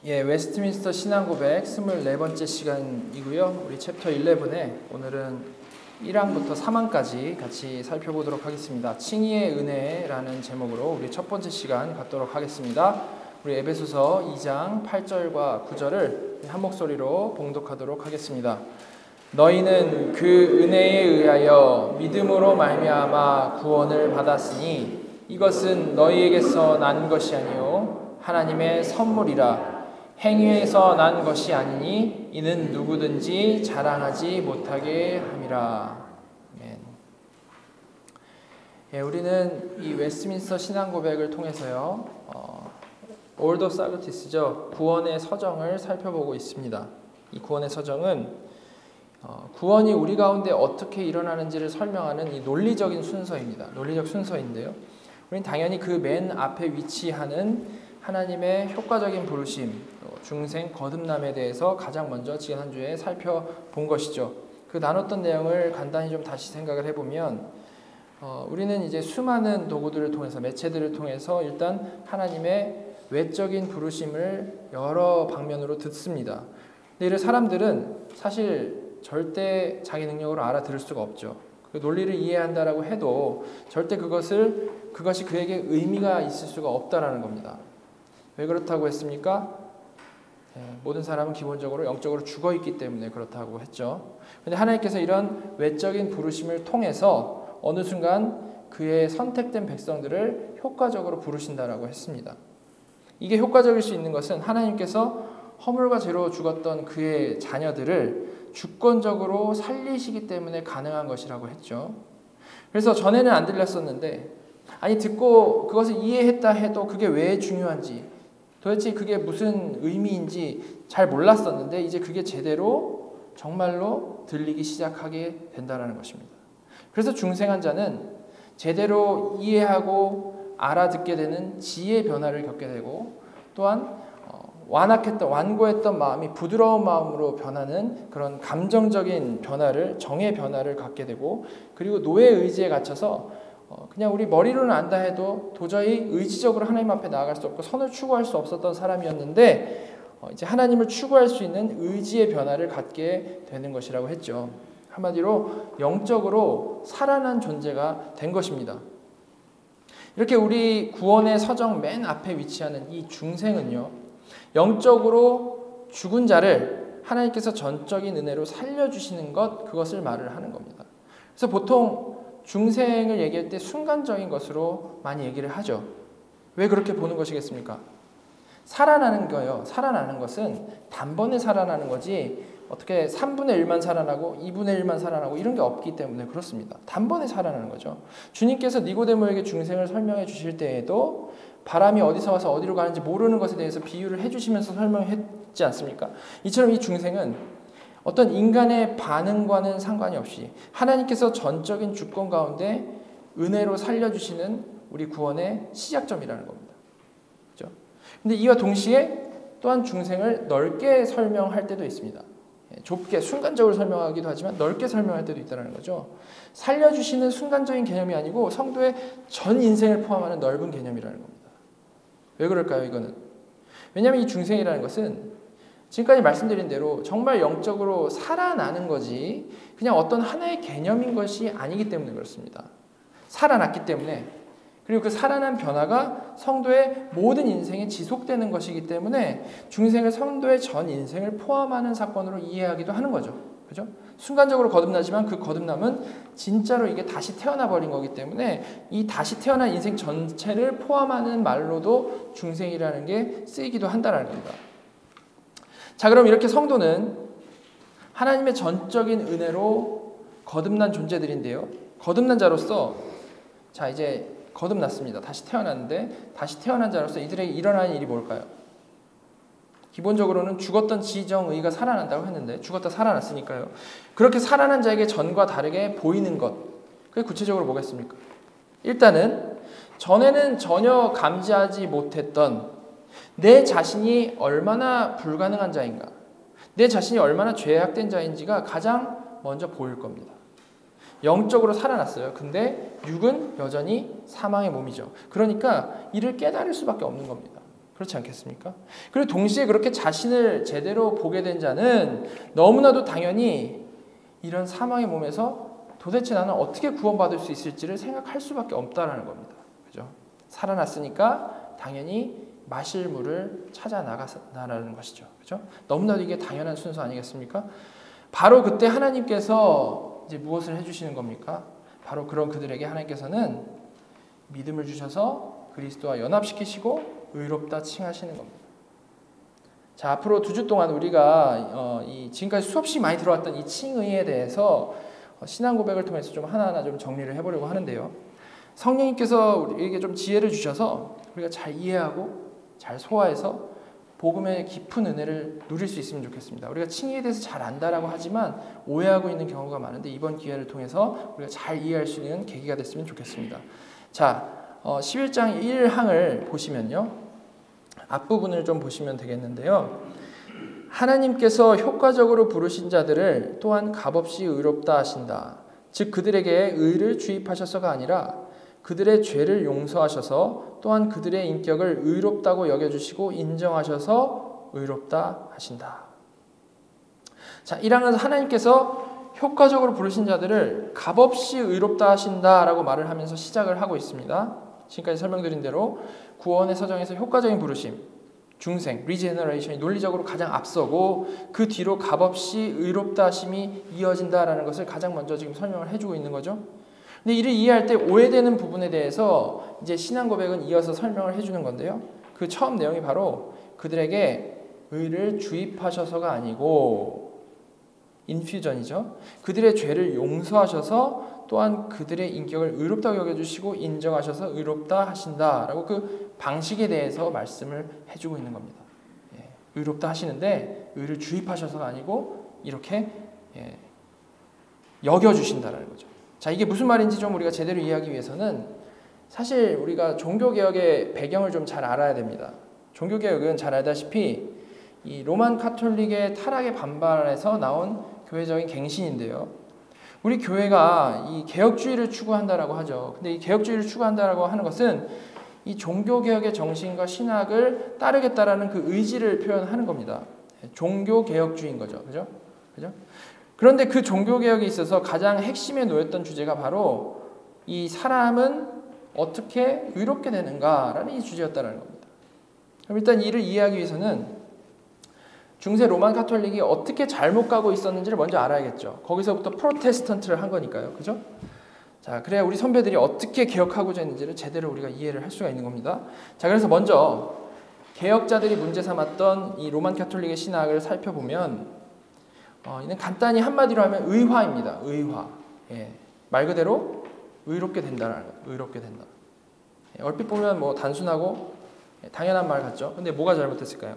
웨스트민스터 신앙고백 24번째 시간이고요. 우리 챕터 11에 오늘은 1항부터 3항까지 같이 살펴보도록 하겠습니다. 칭의의 은혜라는 제목으로 우리 첫 번째 시간 갖도록 하겠습니다. 우리 에베소서 2장 8절과 9절을 한 목소리로 봉독하도록 하겠습니다. 너희는 그 은혜에 의하여 믿음으로 말미암아 구원을 받았으니 이것은 너희에게서 난 것이 아니요 하나님의 선물이라. 행위에서 난 것이 아니니 이는 누구든지 자랑하지 못하게 함이라. 아멘. 우리는 이 웨스트민스터 신앙고백을 통해서요, 올더 살루티스죠, 구원의 서정을 살펴보고 있습니다. 이 구원의 서정은 구원이 우리 가운데 어떻게 일어나는지를 설명하는 이 논리적인 순서입니다. 논리적 순서인데요, 우리는 당연히 그 맨 앞에 위치하는 하나님의 효과적인 부르심, 중생, 거듭남에 대해서 가장 먼저 지난 한 주에 살펴본 것이죠. 그 나눴던 내용을 간단히 좀 다시 생각을 해보면 우리는 이제 수많은 도구들을 통해서, 매체들을 통해서 일단 하나님의 외적인 부르심을 여러 방면으로 듣습니다. 근데 이런 사람들은 사실 절대 자기 능력으로 알아들을 수가 없죠. 그 논리를 이해한다라고 해도 절대 그것이 그에게 의미가 있을 수가 없다라는 겁니다. 왜 그렇다고 했습니까? 모든 사람은 기본적으로 영적으로 죽어있기 때문에 그렇다고 했죠. 그런데 하나님께서 이런 외적인 부르심을 통해서 어느 순간 그의 선택된 백성들을 효과적으로 부르신다라고 했습니다. 이게 효과적일 수 있는 것은 하나님께서 허물과 죄로 죽었던 그의 자녀들을 주권적으로 살리시기 때문에 가능한 것이라고 했죠. 그래서 전에는 안 들렸었는데, 듣고 그것을 이해했다 해도 그게 왜 중요한지, 도대체 그게 무슨 의미인지 잘 몰랐었는데 이제 그게 제대로 정말로 들리기 시작하게 된다는 것입니다. 그래서 중생한 자는 제대로 이해하고 알아듣게 되는 지혜의 변화를 겪게 되고, 또한 완고했던 마음이 부드러운 마음으로 변하는 그런 감정적인 변화를, 정의 변화를 갖게 되고, 그리고 노예 의지에 갇혀서 그냥 우리 머리로는 안다 해도 도저히 의지적으로 하나님 앞에 나아갈 수 없고 선을 추구할 수 없었던 사람이었는데 이제 하나님을 추구할 수 있는 의지의 변화를 갖게 되는 것이라고 했죠. 한마디로 영적으로 살아난 존재가 된 것입니다. 이렇게 우리 구원의 서정 맨 앞에 위치하는 이 중생은요, 영적으로 죽은 자를 하나님께서 전적인 은혜로 살려주시는 그것을 말을 하는 겁니다. 그래서 보통 중생을 얘기할 때 순간적인 것으로 많이 얘기를 하죠. 왜 그렇게 보는 것이겠습니까? 살아나는 거예요. 살아나는 것은 단번에 살아나는 거지 어떻게 3분의 1만 살아나고 2분의 1만 살아나고 이런 게 없기 때문에 그렇습니다. 단번에 살아나는 거죠. 주님께서 니고데모에게 중생을 설명해 주실 때에도 바람이 어디서 와서 어디로 가는지 모르는 것에 대해서 비유를 해주시면서 설명했지 않습니까? 이처럼 이 중생은 어떤 인간의 반응과는 상관이 없이 하나님께서 전적인 주권 가운데 은혜로 살려주시는 우리 구원의 시작점이라는 겁니다. 그렇죠? 근데 이와 동시에 또한 중생을 넓게 설명할 때도 있습니다. 좁게 순간적으로 설명하기도 하지만 넓게 설명할 때도 있다는 거죠. 살려주시는 순간적인 개념이 아니고 성도의 전 인생을 포함하는 넓은 개념이라는 겁니다. 왜 그럴까요, 이거는? 왜냐하면 이 중생이라는 것은 지금까지 말씀드린 대로 정말 영적으로 살아나는 거지 그냥 어떤 하나의 개념인 것이 아니기 때문에 그렇습니다. 살아났기 때문에, 그리고 그 살아난 변화가 성도의 모든 인생에 지속되는 것이기 때문에 중생을 성도의 전 인생을 포함하는 사건으로 이해하기도 하는 거죠. 그죠? 순간적으로 거듭나지만 그 거듭남은 진짜로 이게 다시 태어나 버린 거기 때문에 이 다시 태어난 인생 전체를 포함하는 말로도 중생이라는 게 쓰이기도 한다는 겁니다. 자, 그럼 이렇게 성도는 하나님의 전적인 은혜로 거듭난 존재들인데요, 거듭난 자로서 이제 거듭났습니다. 다시 태어났는데 다시 태어난 자로서 이들에게 일어나는 일이 뭘까요? 기본적으로는 죽었던 지정의가 살아난다고 했는데 죽었다 살아났으니까요. 그렇게 살아난 자에게 전과 다르게 보이는 것, 그게 구체적으로 뭐겠습니까? 일단은 전에는 전혀 감지하지 못했던 내 자신이 얼마나 불가능한 자인가, 내 자신이 얼마나 죄악된 자인지가 가장 먼저 보일 겁니다. 영적으로 살아났어요. 근데 육은 여전히 사망의 몸이죠. 그러니까 이를 깨달을 수밖에 없는 겁니다. 그렇지 않겠습니까? 그리고 동시에 그렇게 자신을 제대로 보게 된 자는 너무나도 당연히 이런 사망의 몸에서 도대체 나는 어떻게 구원받을 수 있을지를 생각할 수밖에 없다라는 겁니다. 그죠? 살아났으니까 당연히 마실 물을 찾아 나가라는 것이죠. 그죠? 너무나도 이게 당연한 순서 아니겠습니까? 바로 그때 하나님께서 이제 무엇을 해주시는 겁니까? 바로 그런 그들에게 하나님께서는 믿음을 주셔서 그리스도와 연합시키시고 의롭다 칭하시는 겁니다. 자, 앞으로 2주 동안 우리가 지금까지 수없이 많이 들어왔던 이 칭의에 대해서 신앙 고백을 통해서 좀 하나하나 좀 정리를 해보려고 하는데요. 성령님께서 우리에게 좀 지혜를 주셔서 우리가 잘 이해하고 잘 소화해서 복음의 깊은 은혜를 누릴 수 있으면 좋겠습니다. 우리가 칭의에 대해서 잘 안다라고 하지만 오해하고 있는 경우가 많은데 이번 기회를 통해서 우리가 잘 이해할 수 있는 계기가 됐으면 좋겠습니다. 자, 11장 1항을 보시면요. 앞부분을 좀 보시면 되겠는데요. 하나님께서 효과적으로 부르신 자들을 또한 값없이 의롭다 하신다. 즉 그들에게 의를 주입하셔서가 아니라 그들의 죄를 용서하셔서 또한 그들의 인격을 의롭다고 여겨주시고 인정하셔서 의롭다 하신다. 자, 1항은 하나님께서 효과적으로 부르신 자들을 값없이 의롭다 하신다라고 말을 하면서 시작을 하고 있습니다. 지금까지 설명드린 대로 구원의 서정에서 효과적인 부르심, 중생, 리제너레이션이 논리적으로 가장 앞서고 그 뒤로 값없이 의롭다 하심이 이어진다라는 것을 가장 먼저 지금 설명을 해주고 있는 거죠. 근데 이를 이해할 때 오해되는 부분에 대해서 이제 신앙 고백은 이어서 설명을 해주는 건데요. 그 처음 내용이 바로 그들에게 의를 주입하셔서가 아니고 인퓨전이죠. 그들의 죄를 용서하셔서 또한 그들의 인격을 의롭다고 여겨주시고 인정하셔서 의롭다 하신다라고 그 방식에 대해서 말씀을 해주고 있는 겁니다. 의롭다 하시는데 의를 주입하셔서가 아니고 이렇게 여겨주신다라는 거죠. 자, 이게 무슨 말인지 좀 우리가 제대로 이해하기 위해서는 사실 우리가 종교개혁의 배경을 좀 잘 알아야 됩니다. 종교개혁은 잘 알다시피 이 로만 카톨릭의 타락에 반발해서 나온 교회적인 갱신인데요. 우리 교회가 이 개혁주의를 추구한다라고 하죠. 근데 이 개혁주의를 추구한다라고 하는 것은 이 종교개혁의 정신과 신학을 따르겠다라는 그 의지를 표현하는 겁니다. 종교개혁주의인 거죠. 그죠? 그죠? 그런데 그 종교개혁에 있어서 가장 핵심에 놓였던 주제가 바로 이 사람은 어떻게 의롭게 되는가라는 이 주제였다는 겁니다. 그럼 일단 이를 이해하기 위해서는 중세 로만 카톨릭이 어떻게 잘못 가고 있었는지를 먼저 알아야겠죠. 거기서부터 프로테스턴트를 한 거니까요. 그죠? 자, 그래야 우리 선배들이 어떻게 개혁하고자 했는지를 제대로 우리가 이해를 할 수가 있는 겁니다. 자, 그래서 먼저 개혁자들이 문제 삼았던 이 로만 카톨릭의 신학을 살펴보면 이는 간단히 한마디로 하면 의화입니다. 의화. 말 그대로 의롭게 된다라는 거예요. 의롭게 된다. 얼핏 보면 뭐 단순하고 당연한 말 같죠. 근데 뭐가 잘못됐을까요?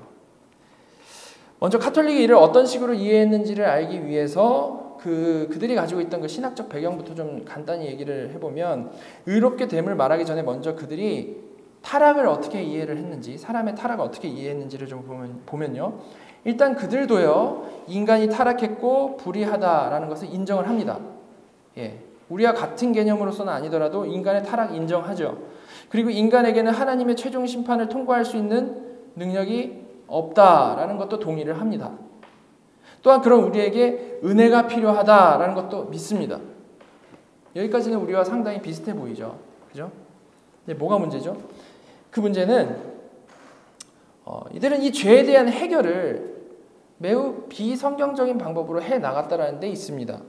먼저 카톨릭이 이를 어떤 식으로 이해했는지를 알기 위해서 그들이 가지고 있던 그 신학적 배경부터 좀 간단히 얘기를 해보면 의롭게 됨을 말하기 전에 먼저 그들이 타락을 어떻게 이해를 했는지, 사람의 타락을 어떻게 이해했는지를 좀 보면요. 일단 그들도요, 인간이 타락했고 불의하다라는 것을 인정을 합니다. 우리와 같은 개념으로서는 아니더라도 인간의 타락 인정하죠. 그리고 인간에게는 하나님의 최종 심판을 통과할 수 있는 능력이 없다라는 것도 동의를 합니다. 또한 그런 우리에게 은혜가 필요하다라는 것도 믿습니다. 여기까지는 우리와 상당히 비슷해 보이죠. 그죠? 근데 뭐가 문제죠? 그 문제는 이들은 이 죄에 대한 해결을 매우 비성경적인 방법으로 해나갔다는 데 있습니다.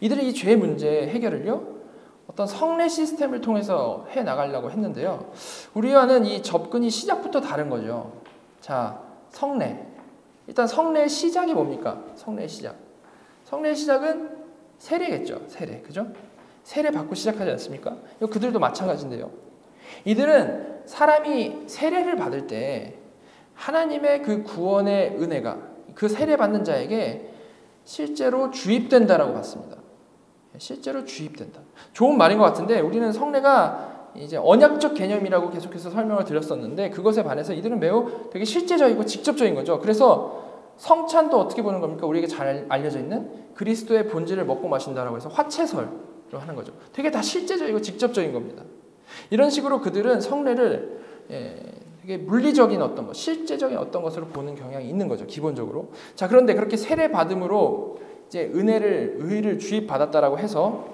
이들은 이 죄 문제 해결을요, 어떤 성례 시스템을 통해서 해나가려고 했는데요. 우리와는 이 접근이 시작부터 다른 거죠. 자, 성례. 일단 성례의 시작이 뭡니까? 성례의 시작. 성례의 시작은 세례겠죠. 세례. 그죠? 세례 받고 시작하지 않습니까? 그들도 마찬가지인데요. 이들은 사람이 세례를 받을 때 하나님의 그 구원의 은혜가 그 세례 받는 자에게 실제로 주입된다라고 봤습니다. 실제로 주입된다. 좋은 말인 것 같은데 우리는 성례가 이제 언약적 개념이라고 계속해서 설명을 드렸었는데 그것에 반해서 이들은 매우 되게 실제적이고 직접적인 거죠. 그래서 성찬도 어떻게 보는 겁니까? 우리에게 잘 알려져 있는 그리스도의 본질을 먹고 마신다라고 해서 화채설로 하는 거죠. 되게 다 실제적이고 직접적인 겁니다. 이런 식으로 그들은 성례를 되게 그게 물리적인 어떤 것, 실제적인 어떤 것으로 보는 경향이 있는 거죠. 기본적으로. 자, 그런데 그렇게 세례 받음으로 이제 의를 주입받았다라고 해서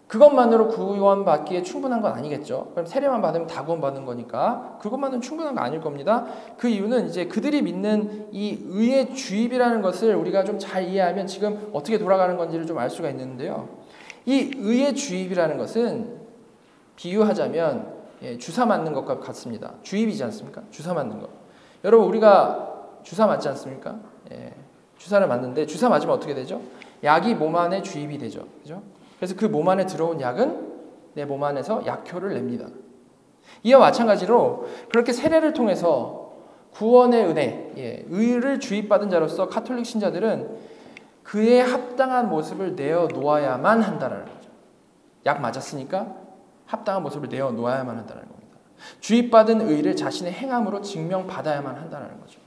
그것만으로 구원받기에 충분한 건 아니겠죠. 그럼 세례만 받으면 다 구원받는 거니까 그것만은 충분한 거 아닐 겁니다. 그 이유는 이제 그들이 믿는 이 의의 주입이라는 것을 우리가 좀 잘 이해하면 지금 어떻게 돌아가는 건지를 좀 알 수가 있는데요. 이 의의 주입이라는 것은 비유하자면 주사 맞는 것과 같습니다. 주입이지 않습니까? 주사 맞는 것. 여러분 우리가 주사 맞지 않습니까? 주사를 맞는데 주사 맞으면 어떻게 되죠? 약이 몸 안에 주입이 되죠. 그죠? 그래서 그 몸 안에 들어온 약은 내 몸 안에서 약효를 냅니다. 이와 마찬가지로 그렇게 세례를 통해서 구원의 은혜, 의를 주입받은 자로서 가톨릭 신자들은 그에 합당한 모습을 내어 놓아야만 한다는 거죠. 약 맞았으니까 합당한 모습을 내어 놓아야만 한다는 겁니다. 주입받은 의를 자신의 행함으로 증명받아야만 한다는 거죠.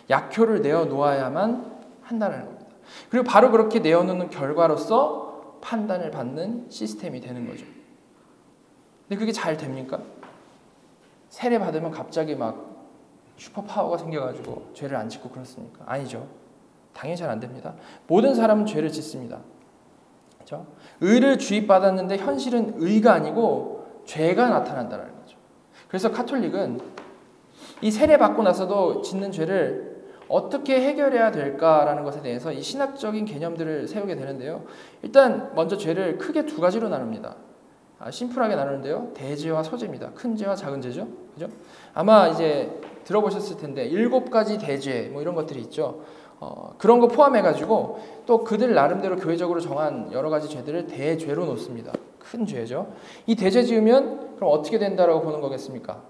약효를 내어 놓아야만 한다는 겁니다. 그리고 바로 그렇게 내어놓는 결과로서 판단을 받는 시스템이 되는 거죠. 근데 그게 잘 됩니까? 세례 받으면 갑자기 막 슈퍼파워가 생겨가지고 죄를 안 짓고 그렇습니까? 아니죠. 당연히 잘 안 됩니다. 모든 사람은 죄를 짓습니다. 그렇죠? 의를 주입받았는데 현실은 의가 아니고 죄가 나타난다는 거죠. 그래서 카톨릭은 이 세례 받고 나서도 짓는 죄를 어떻게 해결해야 될까라는 것에 대해서 이 신학적인 개념들을 세우게 되는데요. 일단 먼저 죄를 크게 두 가지로 나눕니다. 심플하게 나누는데요. 대죄와 소죄입니다. 큰 죄와 작은 죄죠. 그죠? 아마 이제 들어보셨을 텐데 7가지 대죄 뭐 이런 것들이 있죠. 그런 거 포함해가지고 또 그들 나름대로 교회적으로 정한 여러 가지 죄들을 대죄로 놓습니다. 큰 죄죠. 이 대죄 지으면 그럼 어떻게 된다라고 보는 거겠습니까?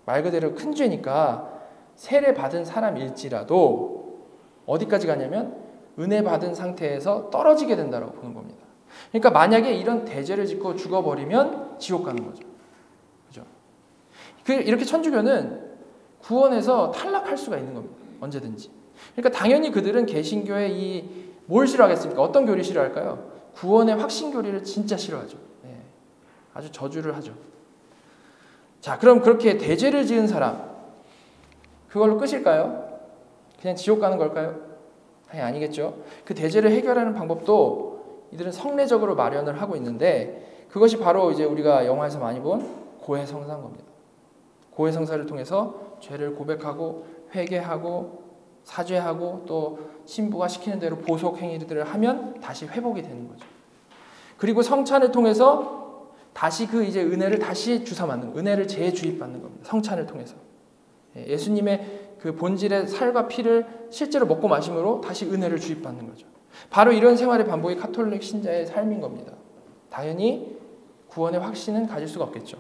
말 그대로 큰 죄니까 세례 받은 사람일지라도 어디까지 가냐면 은혜 받은 상태에서 떨어지게 된다고 보는 겁니다. 그러니까 만약에 이런 대죄를 짓고 죽어버리면 지옥 가는 거죠. 그죠? 이렇게 천주교는 구원에서 탈락할 수가 있는 겁니다. 언제든지. 그러니까 당연히 그들은 개신교의 뭘 싫어하겠습니까? 어떤 교리 싫어할까요? 구원의 확신 교리를 진짜 싫어하죠. 아주 저주를 하죠. 자, 그럼 그렇게 대죄를 지은 사람 그걸로 끝일까요? 그냥 지옥 가는 걸까요? 당연히 아니겠죠. 그 대죄를 해결하는 방법도 이들은 성례적으로 마련을 하고 있는데 그것이 바로 이제 우리가 영화에서 많이 본 고해성사인 겁니다. 고해성사를 통해서 죄를 고백하고 회개하고 사죄하고 또 신부가 시키는 대로 보속 행위들을 하면 다시 회복이 되는 거죠. 그리고 성찬을 통해서 다시 그 이제 은혜를 다시 주사 맞는 은혜를 재주입받는 겁니다. 성찬을 통해서. 예수님의 그 본질의 살과 피를 실제로 먹고 마심으로 다시 은혜를 주입받는 거죠. 바로 이런 생활의 반복이 가톨릭 신자의 삶인 겁니다. 당연히 구원의 확신은 가질 수가 없겠죠.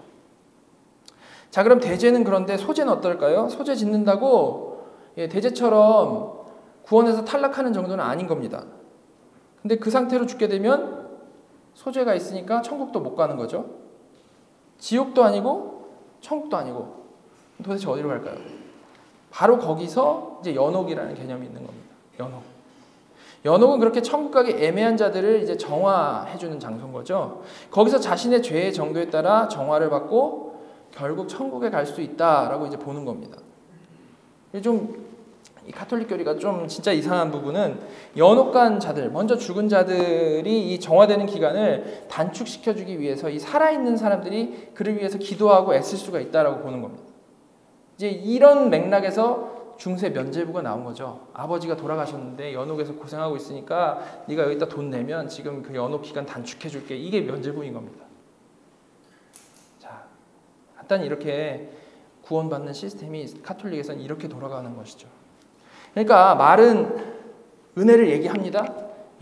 자, 그럼 대죄는 그런데 소죄는 어떨까요? 소죄 짓는다고 대죄처럼 구원에서 탈락하는 정도는 아닌 겁니다. 근데 그 상태로 죽게 되면 소죄가 있으니까 천국도 못 가는 거죠. 지옥도 아니고 천국도 아니고 도대체 어디로 갈까요? 바로 거기서 이제 연옥이라는 개념이 있는 겁니다. 연옥은 그렇게 천국 가기 애매한 자들을 이제 정화해주는 장소인 거죠. 거기서 자신의 죄의 정도에 따라 정화를 받고 결국 천국에 갈 수 있다라고 이제 보는 겁니다. 이 가톨릭 교리가 좀 진짜 이상한 부분은 연옥 간 자들, 먼저 죽은 자들이 이 정화되는 기간을 단축시켜주기 위해서 이 살아있는 사람들이 그를 위해서 기도하고 애쓸 수가 있다라고 보는 겁니다. 이제 이런 맥락에서 중세 면죄부가 나온 거죠. 아버지가 돌아가셨는데 연옥에서 고생하고 있으니까 네가 여기다 돈 내면 지금 그 연옥 기간 단축해줄게. 이게 면죄부인 겁니다. 자, 간단히 이렇게 구원받는 시스템이 가톨릭에서는 이렇게 돌아가는 것이죠. 그러니까 말은 은혜를 얘기합니다.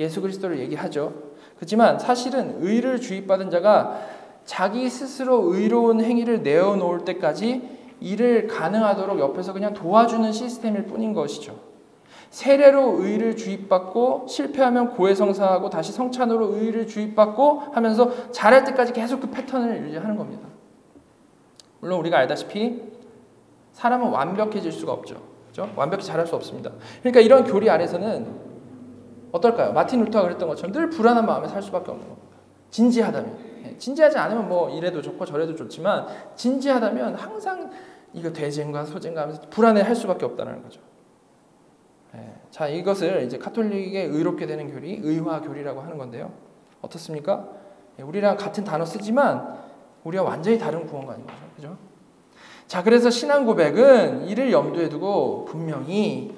예수 그리스도를 얘기하죠. 그렇지만 사실은 의를 주입받은 자가 자기 스스로 의로운 행위를 내어놓을 때까지 이를 가능하도록 옆에서 그냥 도와주는 시스템일 뿐인 것이죠. 세례로 의를 주입받고 실패하면 고해성사하고 다시 성찬으로 의를 주입받고 하면서 잘할 때까지 계속 그 패턴을 유지하는 겁니다. 물론 우리가 알다시피 사람은 완벽해질 수가 없죠. 그렇죠? 완벽히 잘할 수 없습니다. 그러니까 이런 교리 아래서는 어떨까요? 마틴 루터가 그랬던 것처럼 늘 불안한 마음에 살 수밖에 없는 겁니다. 진지하다면. 진지하지 않으면 뭐 이래도 좋고 저래도 좋지만 진지하다면 항상 이거 대쟁과 소쟁과 하면서 불안해할 수밖에 없다는 거죠. 자, 이것을 이제 카톨릭에 의롭게 되는 교리, 의화교리라고 하는 건데요. 어떻습니까? 우리랑 같은 단어 쓰지만 우리가 완전히 다른 구원관인 거죠. 그죠? 자, 그래서 신앙 고백은 이를 염두에 두고 분명히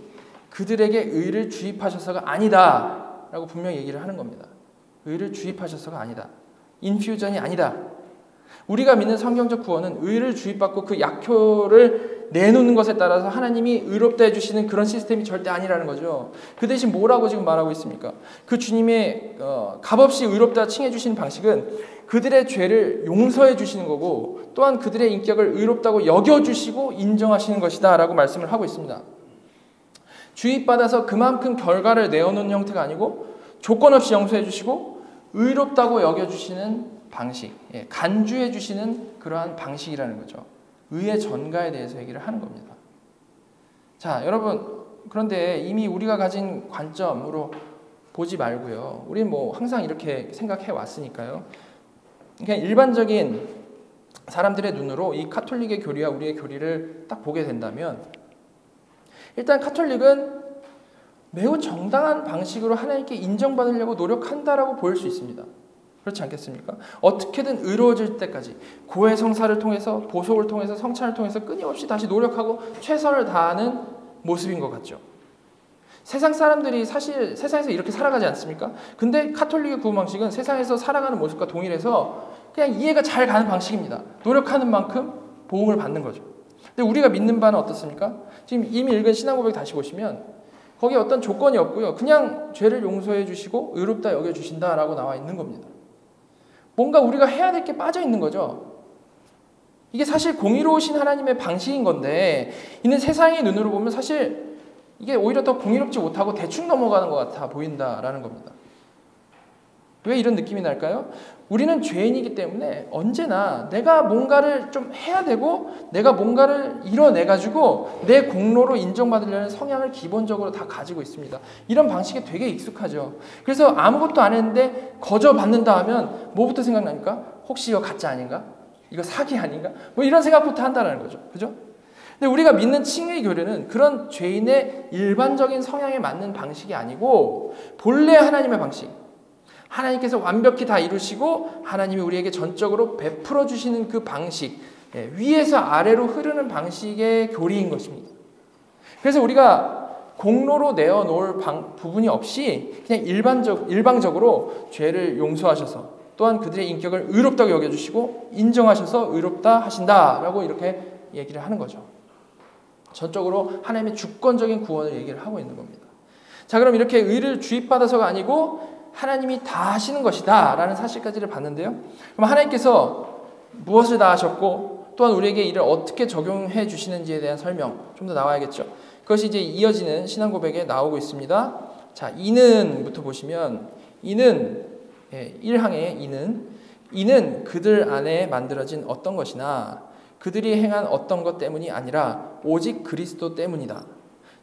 그들에게 의를 주입하셔서가 아니다 라고 분명히 얘기를 하는 겁니다. 의를 주입하셔서가 아니다. 인퓨전이 아니다. 우리가 믿는 성경적 구원은 의를 주입받고 그 약효를 내놓는 것에 따라서 하나님이 의롭다 해주시는 그런 시스템이 절대 아니라는 거죠. 그 대신 뭐라고 지금 말하고 있습니까? 그 주님의 값없이 의롭다 칭해 주시는 방식은 그들의 죄를 용서해 주시는 거고, 또한 그들의 인격을 의롭다고 여겨주시고 인정하시는 것이다 라고 말씀을 하고 있습니다. 주입받아서 그만큼 결과를 내어놓는 형태가 아니고 조건 없이 용서해 주시고 의롭다고 여겨주시는 방식, 간주해 주시는 그러한 방식이라는 거죠. 의의 전가에 대해서 얘기를 하는 겁니다. 자, 여러분, 그런데 이미 우리가 가진 관점으로 보지 말고요. 우리는 뭐 항상 이렇게 생각해 왔으니까요. 그냥 일반적인 사람들의 눈으로 이 카톨릭의 교리와 우리의 교리를 딱 보게 된다면, 일단 카톨릭은 매우 정당한 방식으로 하나님께 인정받으려고 노력한다라고 보일 수 있습니다. 그렇지 않겠습니까? 어떻게든 의로워질 때까지 고해 성사를 통해서, 보속을 통해서, 성찬을 통해서 끊임없이 다시 노력하고 최선을 다하는 모습인 것 같죠. 세상 사람들이 사실 세상에서 이렇게 살아가지 않습니까? 근데 카톨릭의 구원 방식은 세상에서 살아가는 모습과 동일해서 그냥 이해가 잘 가는 방식입니다. 노력하는 만큼 보응을 받는 거죠. 근데 우리가 믿는 바는 어떻습니까? 지금 이미 읽은 신앙 고백 다시 보시면 거기에 어떤 조건이 없고요. 그냥 죄를 용서해 주시고 의롭다 여겨 주신다라고 나와 있는 겁니다. 뭔가 우리가 해야 될 게 빠져 있는 거죠. 이게 사실 공의로우신 하나님의 방식인 건데, 이는 세상의 눈으로 보면 사실 이게 오히려 더 공의롭지 못하고 대충 넘어가는 것 같아 보인다라는 겁니다. 왜 이런 느낌이 날까요? 우리는 죄인이기 때문에 언제나 내가 뭔가를 좀 해야 되고 내가 뭔가를 이뤄내가지고 내 공로로 인정받으려는 성향을 기본적으로 다 가지고 있습니다. 이런 방식에 되게 익숙하죠. 그래서 아무것도 안 했는데 거저 받는다 하면 뭐부터 생각나니까? 혹시 이거 가짜 아닌가? 이거 사기 아닌가? 뭐 이런 생각부터 한다는 거죠. 그죠? 근데 우리가 믿는 칭의 교류는 그런 죄인의 일반적인 성향에 맞는 방식이 아니고 본래 하나님의 방식, 하나님께서 완벽히 다 이루시고 하나님이 우리에게 전적으로 베풀어 주시는 그 방식, 위에서 아래로 흐르는 방식의 교리인 것입니다. 그래서 우리가 공로로 내어놓을 부분이 없이 그냥 일방적으로 죄를 용서하셔서 또한 그들의 인격을 의롭다고 여겨주시고 인정하셔서 의롭다 하신다라고 이렇게 얘기를 하는 거죠. 전적으로 하나님의 주권적인 구원을 얘기를 하고 있는 겁니다. 자, 그럼 이렇게 의를 주입받아서가 아니고 하나님이 다 하시는 것이다 라는 사실까지를 봤는데요. 그럼 하나님께서 무엇을 다 하셨고 또한 우리에게 이를 어떻게 적용해 주시는지에 대한 설명 좀 더 나와야겠죠. 그것이 이제 이어지는 신앙 고백에 나오고 있습니다. 자, 이는부터 보시면 이는 1항의 이는 그들 안에 만들어진 어떤 것이나 그들이 행한 어떤 것 때문이 아니라 오직 그리스도 때문이다.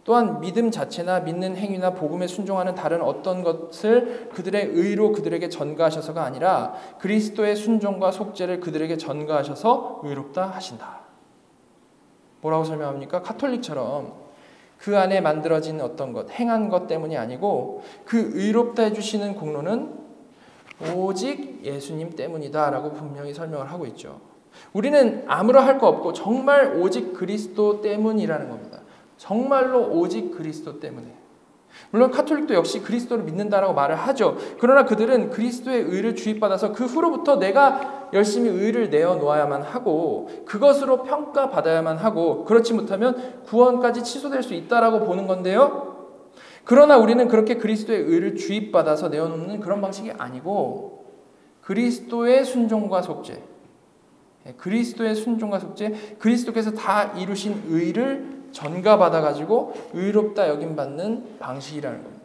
또한 믿음 자체나 믿는 행위나 복음에 순종하는 다른 어떤 것을 그들의 의로 그들에게 전가하셔서가 아니라 그리스도의 순종과 속죄를 그들에게 전가하셔서 의롭다 하신다. 뭐라고 설명합니까? 카톨릭처럼 그 안에 만들어진 어떤 것, 행한 것 때문이 아니고 그 의롭다 해주시는 공로는 오직 예수님 때문이다 라고 분명히 설명을 하고 있죠. 우리는 아무런 할 거 없고 정말 오직 그리스도 때문이라는 겁니다. 정말로 오직 그리스도 때문에. 물론 카톨릭도 역시 그리스도를 믿는다라고 말을 하죠. 그러나 그들은 그리스도의 의를 주입받아서 그 후로부터 내가 열심히 의를 내어놓아야만 하고 그것으로 평가받아야만 하고 그렇지 못하면 구원까지 취소될 수 있다라고 보는 건데요. 그러나 우리는 그렇게 그리스도의 의를 주입받아서 내어놓는 그런 방식이 아니고 그리스도의 순종과 속죄, 그리스도께서 다 이루신 의를 전가받아가지고 의롭다 여김받는 방식이라는 겁니다.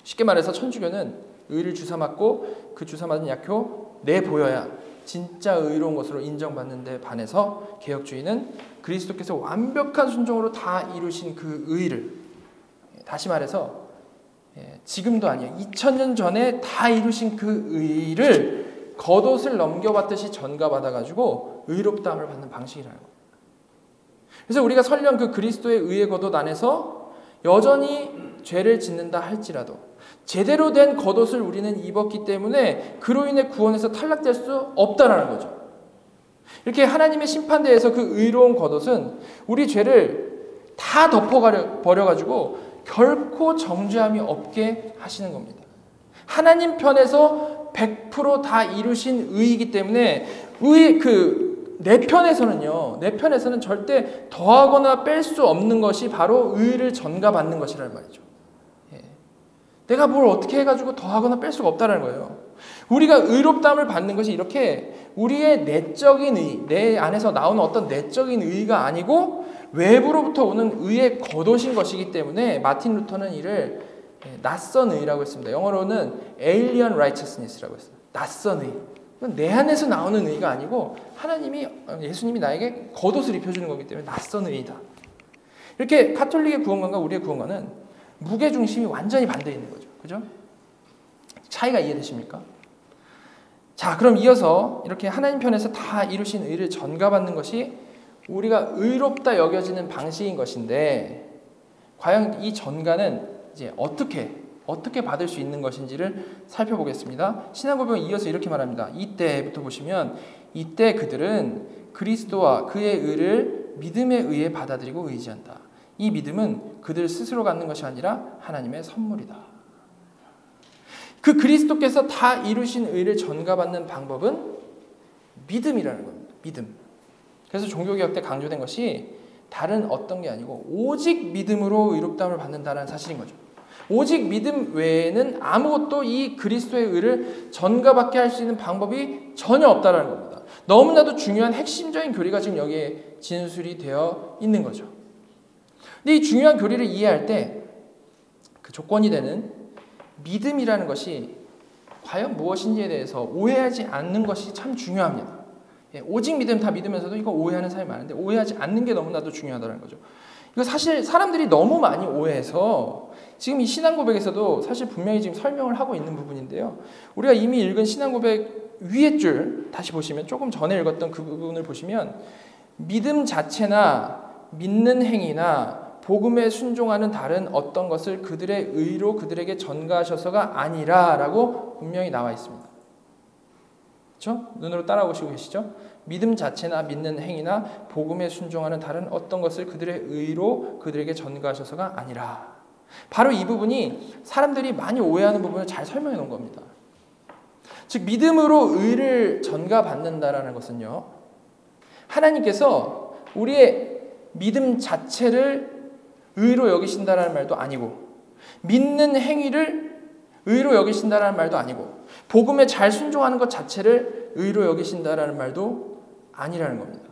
쉽게 말해서 천주교는 의를 주사맞고 그 주사맞은 약효 내보여야 진짜 의로운 것으로 인정받는 데 반해서 개혁주의는 그리스도께서 완벽한 순종으로 다 이루신 그 의를, 다시 말해서 지금도 아니에요. 2000년 전에 다 이루신 그 의를 겉옷을 넘겨받듯이 전가받아가지고 의롭다함을 받는 방식이라는 겁니다. 그래서 우리가 설령 그 그리스도의 의의 겉옷 안에서 여전히 죄를 짓는다 할지라도 제대로 된 겉옷을 우리는 입었기 때문에 그로 인해 구원에서 탈락될 수 없다라는 거죠. 이렇게 하나님의 심판대에서 그 의로운 겉옷은 우리 죄를 다 덮어버려가지고 결코 정죄함이 없게 하시는 겁니다. 하나님 편에서 100% 다 이루신 의이기 때문에 내 편에서는 절대 더하거나 뺄 수 없는 것이 바로 의를 전가받는 것이라는 말이죠. 내가 뭘 어떻게 해가지고 더하거나 뺄 수가 없다는 거예요. 우리가 의롭다함을 받는 것이 이렇게 우리의 내적인 의, 내 안에서 나오는 어떤 내적인 의가 아니고 외부로부터 오는 의의 겉옷인 것이기 때문에 마틴 루터는 이를 낯선 의라고 했습니다. 영어로는 alien righteousness라고 했어요. 낯선 의. 내 안에서 나오는 의가 아니고 예수님이 나에게 겉옷을 입혀주는 거기 때문에 낯선 의이다. 이렇게 가톨릭의 구원관과 우리의 구원관은 무게중심이 완전히 반대에 있는 거죠. 그죠? 차이가 이해되십니까? 자, 그럼 이어서 이렇게 하나님 편에서 다 이루신 의를 전가받는 것이 우리가 의롭다 여겨지는 방식인 것인데 과연 이 전가는 이제 어떻게 받을 수 있는 것인지를 살펴보겠습니다. 신앙고백은 이어서 이렇게 말합니다. 이때부터 보시면 이때 그들은 그리스도와 그의 의를 믿음에 의해 받아들이고 의지한다. 이 믿음은 그들 스스로 갖는 것이 아니라 하나님의 선물이다. 그 그리스도께서 다 이루신 의를 전가받는 방법은 믿음이라는 겁니다. 믿음. 그래서 종교개혁 때 강조된 것이 다른 어떤 게 아니고 오직 믿음으로 의롭다함을 받는다는 사실인 거죠. 오직 믿음 외에는 아무것도 이 그리스도의 의를 전가받게 할 수 있는 방법이 전혀 없다는 겁니다. 너무나도 중요한 핵심적인 교리가 지금 여기에 진술이 되어 있는 거죠. 근데 이 중요한 교리를 이해할 때 그 조건이 되는 믿음이라는 것이 과연 무엇인지에 대해서 오해하지 않는 것이 참 중요합니다. 오직 믿음 다 믿으면서도 이거 오해하는 사람이 많은데 오해하지 않는 게 너무나도 중요하다는 거죠. 이거 사실 사람들이 너무 많이 오해해서 지금 이 신앙고백에서도 사실 분명히 지금 설명을 하고 있는 부분인데요. 우리가 이미 읽은 신앙고백 위에 줄 다시 보시면 조금 전에 읽었던 그 부분을 보시면 믿음 자체나 믿는 행위나 복음에 순종하는 다른 어떤 것을 그들의 의로 그들에게 전가하셔서가 아니라 라고 분명히 나와 있습니다. 그렇죠? 눈으로 따라오시고 계시죠? 믿음 자체나 믿는 행위나 복음에 순종하는 다른 어떤 것을 그들의 의로 그들에게 전가하셔서가 아니라. 바로 이 부분이 사람들이 많이 오해하는 부분을 잘 설명해 놓은 겁니다. 즉 믿음으로 의를 전가받는다라는 것은요. 하나님께서 우리의 믿음 자체를 의로 여기신다라는 말도 아니고 믿는 행위를 의로 여기신다라는 말도 아니고 복음에 잘 순종하는 것 자체를 의로 여기신다라는 말도 아니라는 겁니다.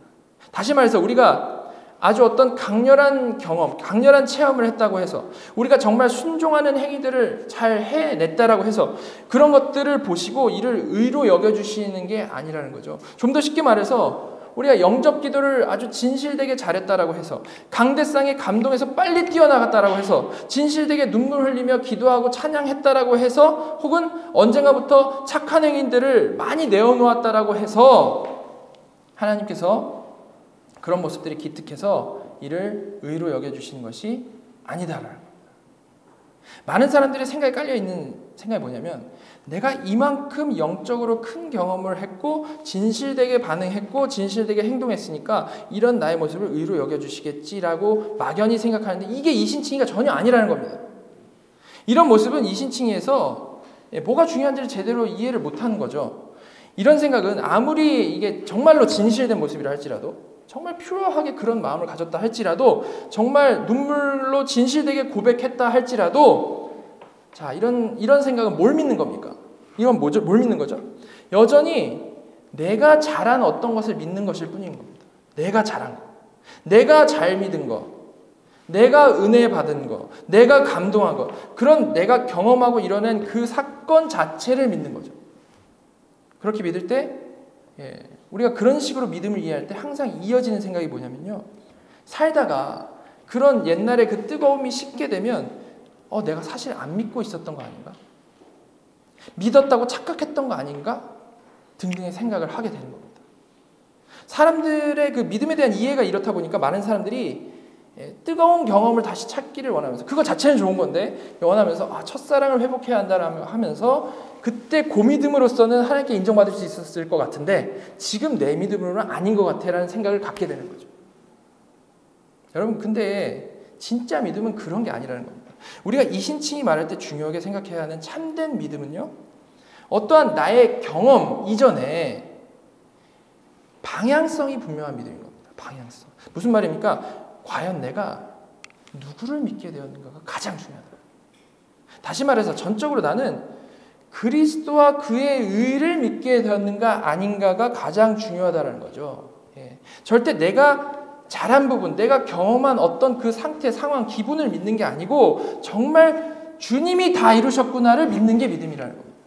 다시 말해서 우리가 아주 어떤 강렬한 경험, 강렬한 체험을 했다고 해서 우리가 정말 순종하는 행위들을 잘 해냈다라고 해서 그런 것들을 보시고 이를 의로 여겨주시는 게 아니라는 거죠. 좀 더 쉽게 말해서 우리가 영접 기도를 아주 진실되게 잘했다라고 해서 강대상에 감동해서 빨리 뛰어나갔다라고 해서 진실되게 눈물 흘리며 기도하고 찬양했다라고 해서 혹은 언젠가부터 착한 행위들을 많이 내어놓았다라고 해서 하나님께서 그런 모습들이 기특해서 이를 의로 여겨주시는 것이 아니다라는 겁니다. 많은 사람들의 생각에 깔려있는 생각이 뭐냐면 내가 이만큼 영적으로 큰 경험을 했고 진실되게 반응했고 진실되게 행동했으니까 이런 나의 모습을 의로 여겨주시겠지라고 막연히 생각하는데 이게 이신칭의가 전혀 아니라는 겁니다. 이런 모습은 이신칭의에서 뭐가 중요한지를 제대로 이해를 못하는 거죠. 이런 생각은 아무리 이게 정말로 진실된 모습이라 할지라도 정말 퓨어하게 그런 마음을 가졌다 할지라도 정말 눈물로 진실되게 고백했다 할지라도 자 이런 생각은 뭘 믿는 겁니까? 이건 뭐죠? 뭘 믿는 거죠? 여전히 내가 잘한 어떤 것을 믿는 것일 뿐인 겁니다. 내가 잘한 거, 내가 잘 믿은 거, 내가 은혜 받은 거, 내가 감동한 거 그런 내가 경험하고 이뤄낸 그 사건 자체를 믿는 거죠. 그렇게 믿을 때 우리가 그런 식으로 믿음을 이해할 때 항상 이어지는 생각이 뭐냐면요. 살다가 그런 옛날에 그 뜨거움이 식게 되면 내가 사실 안 믿고 있었던 거 아닌가? 믿었다고 착각했던 거 아닌가? 등등의 생각을 하게 되는 겁니다. 사람들의 그 믿음에 대한 이해가 이렇다 보니까 많은 사람들이 뜨거운 경험을 다시 찾기를 원하면서, 그거 자체는 좋은 건데 원하면서 첫사랑을 회복해야 한다라며 하면서 그때 그 믿음으로서는 하나님께 인정받을 수 있었을 것 같은데 지금 내 믿음으로는 아닌 것 같아라는 생각을 갖게 되는 거죠. 여러분, 근데 진짜 믿음은 그런 게 아니라는 겁니다. 우리가 이신칭이 말할 때 중요하게 생각해야 하는 참된 믿음은요, 어떠한 나의 경험 이전에 방향성이 분명한 믿음인 겁니다. 방향성. 무슨 말입니까? 과연 내가 누구를 믿게 되었는가가 가장 중요하다. 다시 말해서 전적으로 나는 그리스도와 그의 의를 믿게 되었는가 아닌가가 가장 중요하다는 거죠. 절대 내가 잘한 부분, 내가 경험한 어떤 그 상태, 상황, 기분을 믿는 게 아니고 정말 주님이 다 이루셨구나를 믿는 게 믿음이라는 겁니다.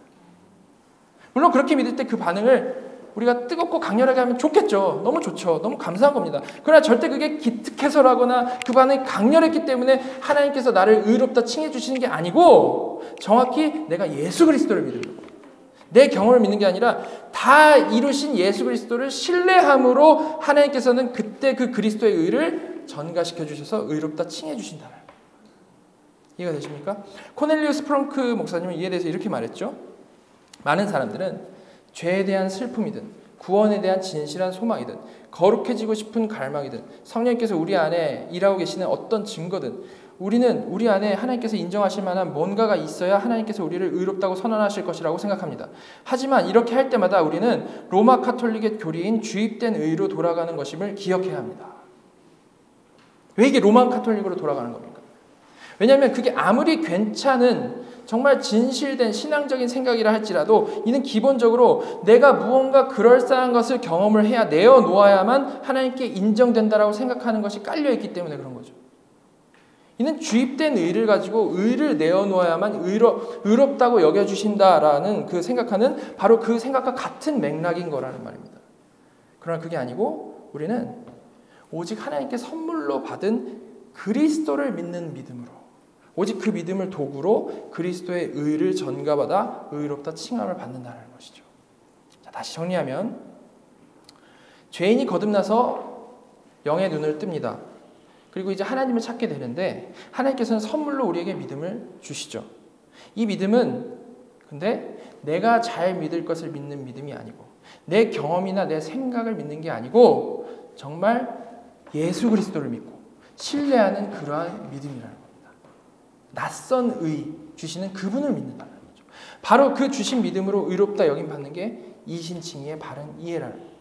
물론 그렇게 믿을 때 그 반응을 우리가 뜨겁고 강렬하게 하면 좋겠죠. 너무 좋죠. 너무 감사한 겁니다. 그러나 절대 그게 기특해서라거나 그 반응이 강렬했기 때문에 하나님께서 나를 의롭다 칭해 주시는 게 아니고 정확히 내가 예수 그리스도를 믿는 거예요. 내 경험을 믿는 게 아니라 다 이루신 예수 그리스도를 신뢰함으로 하나님께서는 그때 그 그리스도의 의를 전가시켜 주셔서 의롭다 칭해 주신다는 거예요. 이해가 되십니까? 코넬리우스 프렁크 목사님은 이에 대해서 이렇게 말했죠. 많은 사람들은 죄에 대한 슬픔이든 구원에 대한 진실한 소망이든 거룩해지고 싶은 갈망이든 성령님께서 우리 안에 일하고 계시는 어떤 증거든 우리는 우리 안에 하나님께서 인정하실 만한 뭔가가 있어야 하나님께서 우리를 의롭다고 선언하실 것이라고 생각합니다. 하지만 이렇게 할 때마다 우리는 로마 카톨릭의 교리인 주입된 의로 돌아가는 것임을 기억해야 합니다. 왜 이게 로마 카톨릭으로 돌아가는 겁니까? 왜냐하면 그게 아무리 괜찮은 정말 진실된 신앙적인 생각이라 할지라도 이는 기본적으로 내가 무언가 그럴싸한 것을 경험을 해야 내어놓아야만 하나님께 인정된다라고 생각하는 것이 깔려있기 때문에 그런 거죠. 이는 주입된 의를 가지고 의를 내어놓아야만 의롭다고 여겨주신다라는 그 생각하는 바로 그 생각과 같은 맥락인 거라는 말입니다. 그러나 그게 아니고 우리는 오직 하나님께 선물로 받은 그리스도를 믿는 믿음으로 오직 그 믿음을 도구로 그리스도의 의를 전가받아 의롭다 칭함을 받는다는 것이죠. 자, 다시 정리하면 죄인이 거듭나서 영의 눈을 뜹니다. 그리고 이제 하나님을 찾게 되는데 하나님께서는 선물로 우리에게 믿음을 주시죠. 이 믿음은 근데 내가 잘 믿을 것을 믿는 믿음이 아니고 내 경험이나 내 생각을 믿는 게 아니고 정말 예수 그리스도를 믿고 신뢰하는 그러한 믿음이라는 겁니다. 낯선 의 주시는 그분을 믿는다는 거죠. 바로 그 주신 믿음으로 의롭다 여김 받는 게 이신칭의의 바른 이해라는 겁니다.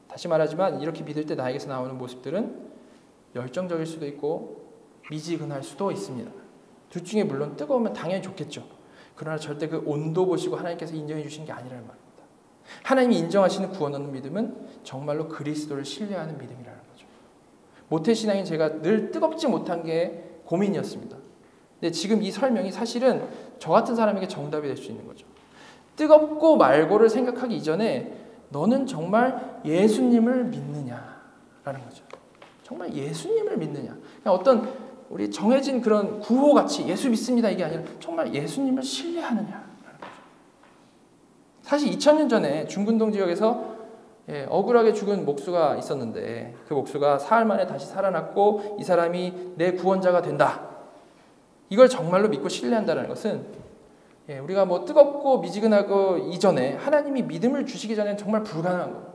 다시 말하지만 이렇게 믿을 때 나에게서 나오는 모습들은 열정적일 수도 있고 미지근할 수도 있습니다. 둘 중에 물론 뜨거우면 당연히 좋겠죠. 그러나 절대 그 온도 보시고 하나님께서 인정해 주시는 게 아니라는 말입니다. 하나님이 인정하시는 구원 얻는 믿음은 정말로 그리스도를 신뢰하는 믿음이라는 거죠. 모태신앙인 제가 늘 뜨겁지 못한 게 고민이었습니다. 근데 지금 이 설명이 사실은 저 같은 사람에게 정답이 될 수 있는 거죠. 뜨겁고 말고를 생각하기 이전에 너는 정말 예수님을 믿느냐라는 거죠. 정말 예수님을 믿느냐. 그냥 어떤 우리 정해진 그런 구호같이 예수 믿습니다 이게 아니라 정말 예수님을 신뢰하느냐라는 거죠. 사실 2000년 전에 중근동 지역에서 억울하게 죽은 목수가 있었는데 그 목수가 사흘 만에 다시 살아났고 이 사람이 내 구원자가 된다. 이걸 정말로 믿고 신뢰한다는 것은 우리가 뭐 뜨겁고 미지근하고 이전에 하나님이 믿음을 주시기 전에는 정말 불가능한 겁니다.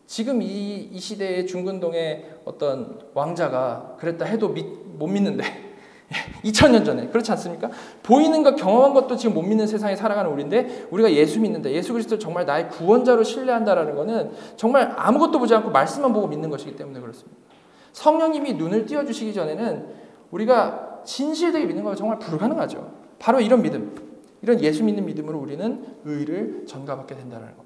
지금 이 시대의 중근동의 어떤 왕자가 그랬다 해도 못 믿는데 2000년 전에 그렇지 않습니까? 보이는 것 경험한 것도 지금 못 믿는 세상에 살아가는 우리인데 우리가 예수 믿는다. 예수 그리스도를 정말 나의 구원자로 신뢰한다라는 것은 정말 아무것도 보지 않고 말씀만 보고 믿는 것이기 때문에 그렇습니다. 성령님이 눈을 띄워주시기 전에는 우리가 진실되게 믿는 건 정말 불가능하죠. 바로 이런 믿음, 이런 예수 믿는 믿음으로 우리는 의를 전가받게 된다는 겁니다.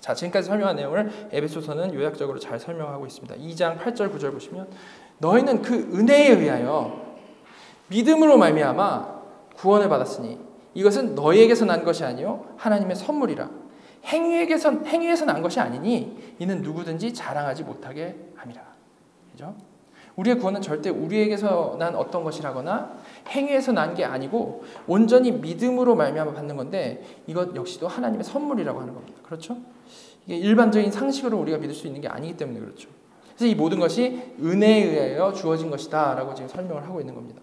자, 지금까지 설명한 내용을 에베소서는 요약적으로 잘 설명하고 있습니다. 2장 8절 9절 보시면 너희는 그 은혜에 의하여 믿음으로 말미암아 구원을 받았으니 이것은 너희에게서 난 것이 아니요 하나님의 선물이라. 행위에서 난 것이 아니니 이는 누구든지 자랑하지 못하게 함이라. 그죠? 우리의 구원은 절대 우리에게서 난 어떤 것이라거나 행위에서 난 게 아니고 온전히 믿음으로 말미암아 받는 건데 이것 역시도 하나님의 선물이라고 하는 겁니다. 그렇죠? 이게 일반적인 상식으로 우리가 믿을 수 있는 게 아니기 때문에 그렇죠. 그래서 이 모든 것이 은혜에 의하여 주어진 것이다 라고 지금 설명을 하고 있는 겁니다.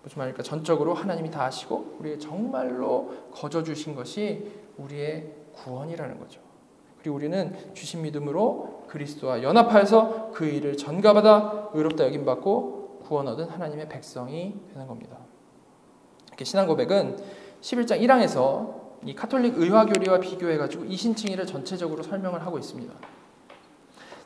무슨 말일까? 전적으로 하나님이 다 하시고 우리에게 정말로 거저 주신 것이 우리의 구원이라는 거죠. 그리고 우리는 주신 믿음으로 그리스도와 연합하여서 그 일을 전가받아 의롭다 여김받고 구원 얻은 하나님의 백성이 되는 겁니다. 이렇게 신앙 고백은 11장 1항에서 이 카톨릭 의화교리와 비교해가지고 이신칭의를 전체적으로 설명을 하고 있습니다.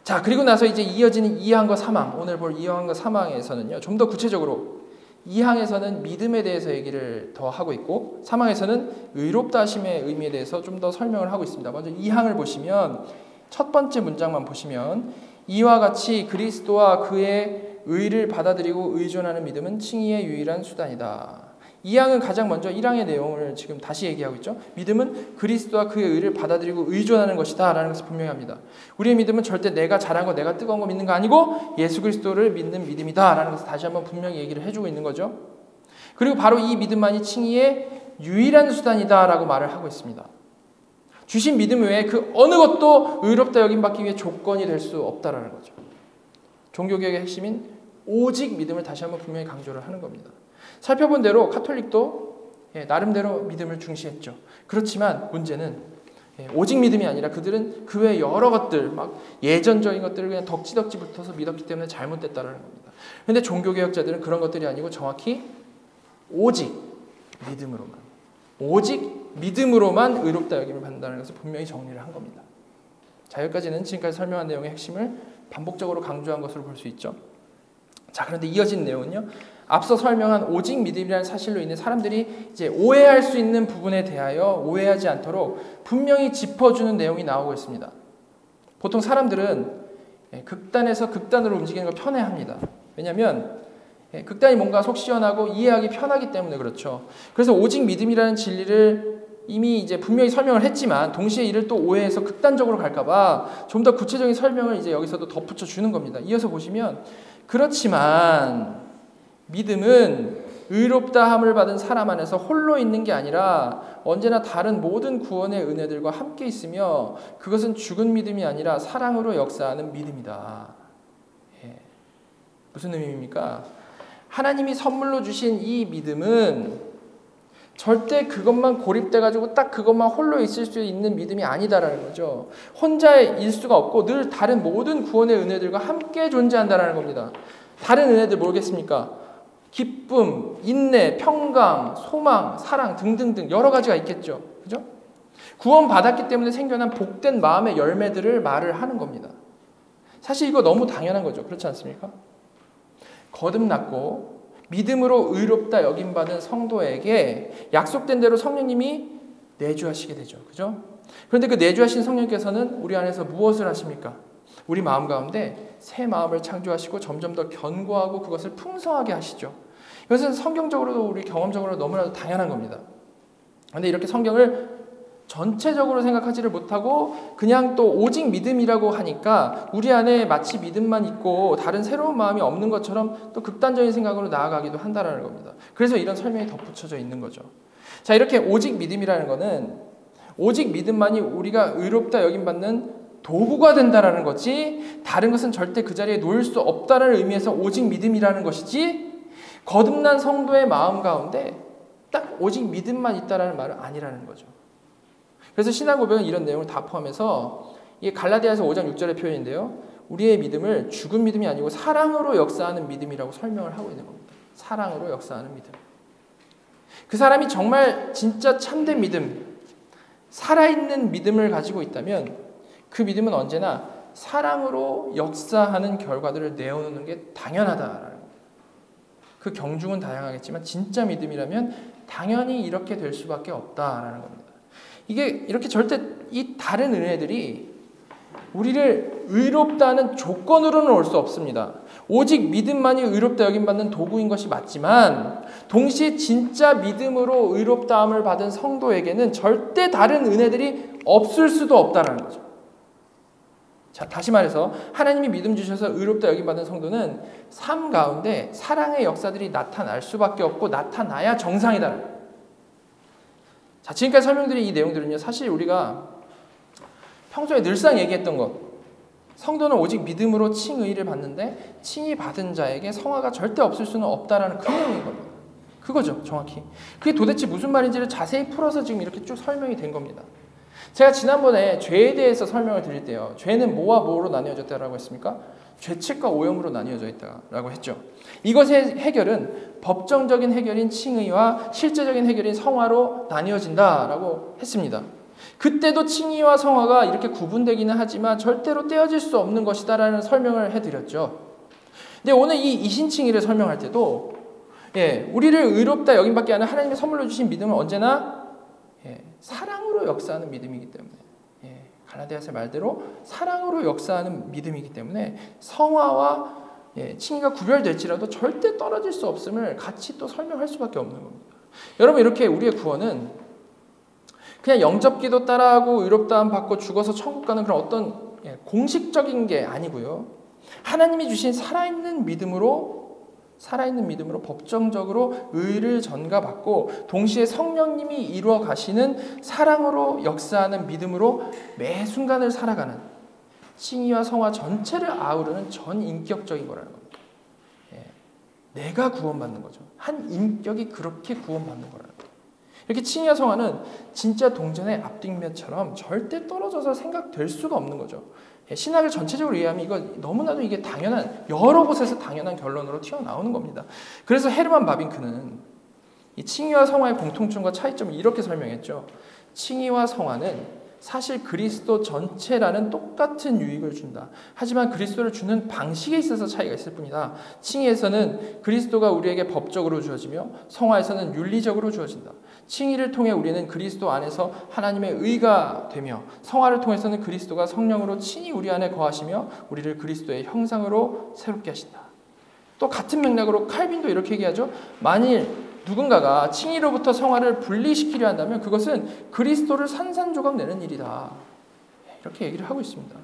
자, 그리고 나서 이제 이어지는 2항과 3항, 오늘 볼 2항과 3항에서는요, 좀 더 구체적으로 2항에서는 믿음에 대해서 얘기를 더 하고 있고 3항에서는 의롭다 하심의 의미에 대해서 좀 더 설명을 하고 있습니다. 먼저 2항을 보시면 첫 번째 문장만 보시면 이와 같이 그리스도와 그의 의를 받아들이고 의존하는 믿음은 칭의의 유일한 수단이다. 2항은 가장 먼저 1항의 내용을 지금 다시 얘기하고 있죠. 믿음은 그리스도와 그의 의를 받아들이고 의존하는 것이다 라는 것을 분명히 합니다. 우리의 믿음은 절대 내가 잘한 거, 내가 뜨거운 거 믿는 거 아니고 예수 그리스도를 믿는 믿음이다 라는 것을 다시 한번 분명히 얘기를 해주고 있는 거죠. 그리고 바로 이 믿음만이 칭의의 유일한 수단이다 라고 말을 하고 있습니다. 주신 믿음 외에 그 어느 것도 의롭다 여김받기 위해 조건이 될 수 없다라는 거죠. 종교개혁의 핵심인 오직 믿음을 다시 한번 분명히 강조를 하는 겁니다. 살펴본 대로 카톨릭도 나름대로 믿음을 중시했죠. 그렇지만 문제는 오직 믿음이 아니라 그들은 그 외 여러 것들, 막 예전적인 것들을 그냥 덕지덕지 붙어서 믿었기 때문에 잘못됐다는 겁니다. 그런데 종교개혁자들은 그런 것들이 아니고 정확히 오직 믿음으로만 의롭다 여김을 받는다는 것을 분명히 정리를 한 겁니다. 자, 여기까지는 지금까지 설명한 내용의 핵심을 반복적으로 강조한 것으로 볼 수 있죠. 자, 그런데 이어진 내용은요. 앞서 설명한 오직 믿음이라는 사실로 인해 사람들이 이제 오해할 수 있는 부분에 대하여 오해하지 않도록 분명히 짚어주는 내용이 나오고 있습니다. 보통 사람들은 극단에서 극단으로 움직이는 걸 편해합니다. 왜냐하면 극단이 뭔가 속 시원하고 이해하기 편하기 때문에 그렇죠. 그래서 오직 믿음이라는 진리를 이미 이제 분명히 설명을 했지만 동시에 이를 또 오해해서 극단적으로 갈까봐 좀 더 구체적인 설명을 이제 여기서도 덧붙여 주는 겁니다. 이어서 보시면 그렇지만 믿음은 의롭다함을 받은 사람 안에서 홀로 있는 게 아니라 언제나 다른 모든 구원의 은혜들과 함께 있으며 그것은 죽은 믿음이 아니라 사랑으로 역사하는 믿음이다. 무슨 의미입니까? 하나님이 선물로 주신 이 믿음은 절대 그것만 고립돼가지고 딱 그것만 홀로 있을 수 있는 믿음이 아니다라는 거죠. 혼자일 수가 없고 늘 다른 모든 구원의 은혜들과 함께 존재한다라는 겁니다. 다른 은혜들 모르겠습니까? 기쁨, 인내, 평강, 소망, 사랑 등등등 여러 가지가 있겠죠. 그죠? 구원받았기 때문에 생겨난 복된 마음의 열매들을 말을 하는 겁니다. 사실 이거 너무 당연한 거죠. 그렇지 않습니까? 거듭났고 믿음으로 의롭다 여김받은 성도에게 약속된 대로 성령님이 내주하시게 되죠. 그죠? 그런데 그 내주하신 성령께서는 우리 안에서 무엇을 하십니까? 우리 마음 가운데 새 마음을 창조하시고 점점 더 견고하고 그것을 풍성하게 하시죠. 이것은 성경적으로도 우리 경험적으로 너무나도 당연한 겁니다. 그런데 이렇게 성경을 전체적으로 생각하지를 못하고 그냥 또 오직 믿음이라고 하니까 우리 안에 마치 믿음만 있고 다른 새로운 마음이 없는 것처럼 또 극단적인 생각으로 나아가기도 한다는 겁니다. 그래서 이런 설명이 덧붙여져 있는 거죠. 자, 이렇게 오직 믿음이라는 거는 오직 믿음만이 우리가 의롭다 여김받는 도구가 된다라는 거지 다른 것은 절대 그 자리에 놓을 수 없다는 의미에서 오직 믿음이라는 것이지 거듭난 성도의 마음 가운데 딱 오직 믿음만 있다라는 말은 아니라는 거죠. 그래서 신앙 고백은 이런 내용을 다 포함해서 이게 갈라디아서 5장 6절의 표현인데요. 우리의 믿음을 죽은 믿음이 아니고 사랑으로 역사하는 믿음이라고 설명을 하고 있는 겁니다. 사랑으로 역사하는 믿음. 그 사람이 정말 진짜 참된 믿음, 살아있는 믿음을 가지고 있다면 그 믿음은 언제나 사랑으로 역사하는 결과들을 내어놓는 게 당연하다라는 겁니다. 그 경중은 다양하겠지만 진짜 믿음이라면 당연히 이렇게 될 수밖에 없다라는 겁니다. 이게 이렇게 절대 이 다른 은혜들이 우리를 의롭다는 조건으로는 올 수 없습니다. 오직 믿음만이 의롭다 여김받는 도구인 것이 맞지만 동시에 진짜 믿음으로 의롭다함을 받은 성도에게는 절대 다른 은혜들이 없을 수도 없다는 거죠. 자, 다시 말해서 하나님이 믿음 주셔서 의롭다 여김받은 성도는 삶 가운데 사랑의 역사들이 나타날 수밖에 없고 나타나야 정상이다. 자, 지금까지 설명드린 이 내용들은요, 사실 우리가 평소에 늘상 얘기했던 것, 성도는 오직 믿음으로 칭의를 받는데 칭의 받은 자에게 성화가 절대 없을 수는 없다라는 그 내용인 겁니다. 그거죠, 정확히. 그게 도대체 무슨 말인지를 자세히 풀어서 지금 이렇게 쭉 설명이 된 겁니다. 제가 지난번에 죄에 대해서 설명을 드릴 때요, 죄는 뭐와 뭐로 나뉘어졌다라고 했습니까? 죄책과 오염으로 나뉘어져 있다라고 했죠. 이것의 해결은 법정적인 해결인 칭의와 실제적인 해결인 성화로 나뉘어진다라고 했습니다. 그때도 칭의와 성화가 이렇게 구분되기는 하지만 절대로 떼어질 수 없는 것이다라는 설명을 해드렸죠. 근데 오늘 이 이신칭의를 설명할 때도 우리를 의롭다 여김받게 하는 하나님의 선물로 주신 믿음은 언제나 사랑으로 역사하는 믿음이기 때문에, 갈라디아서 말대로 사랑으로 역사하는 믿음이기 때문에 성화와 칭의가 구별될지라도 절대 떨어질 수 없음을 같이 또 설명할 수밖에 없는 겁니다. 여러분, 이렇게 우리의 구원은 그냥 영접기도 따라하고 의롭다함 받고 죽어서 천국 가는 그런 어떤 공식적인 게 아니고요, 하나님이 주신 살아있는 믿음으로 법정적으로 의를 전가받고 동시에 성령님이 이루어 가시는 사랑으로 역사하는 믿음으로 매 순간을 살아가는 칭의와 성화 전체를 아우르는 전인격적인 거라는 겁니다. 내가 구원받는 거죠. 한 인격이 그렇게 구원받는 거라는 거예요. 이렇게 칭의와 성화는 진짜 동전의 앞뒷면처럼 절대 떨어져서 생각될 수가 없는 거죠. 신학을 전체적으로 이해하면 이거 너무나도 이게 당연한, 여러 곳에서 당연한 결론으로 튀어나오는 겁니다. 그래서 헤르만 바빙크는 이 칭의와 성화의 공통점과 차이점을 이렇게 설명했죠. 칭의와 성화는 사실 그리스도 전체라는 똑같은 유익을 준다. 하지만 그리스도를 주는 방식에 있어서 차이가 있을 뿐이다. 칭의에서는 그리스도가 우리에게 법적으로 주어지며 성화에서는 윤리적으로 주어진다. 칭의를 통해 우리는 그리스도 안에서 하나님의 의가 되며 성화를 통해서는 그리스도가 성령으로 친히 우리 안에 거하시며 우리를 그리스도의 형상으로 새롭게 하신다. 또 같은 맥락으로 칼빈도 이렇게 얘기하죠. 만일 누군가가 칭의로부터 성화를 분리시키려 한다면 그것은 그리스도를 산산조각 내는 일이다. 이렇게 얘기를 하고 있습니다.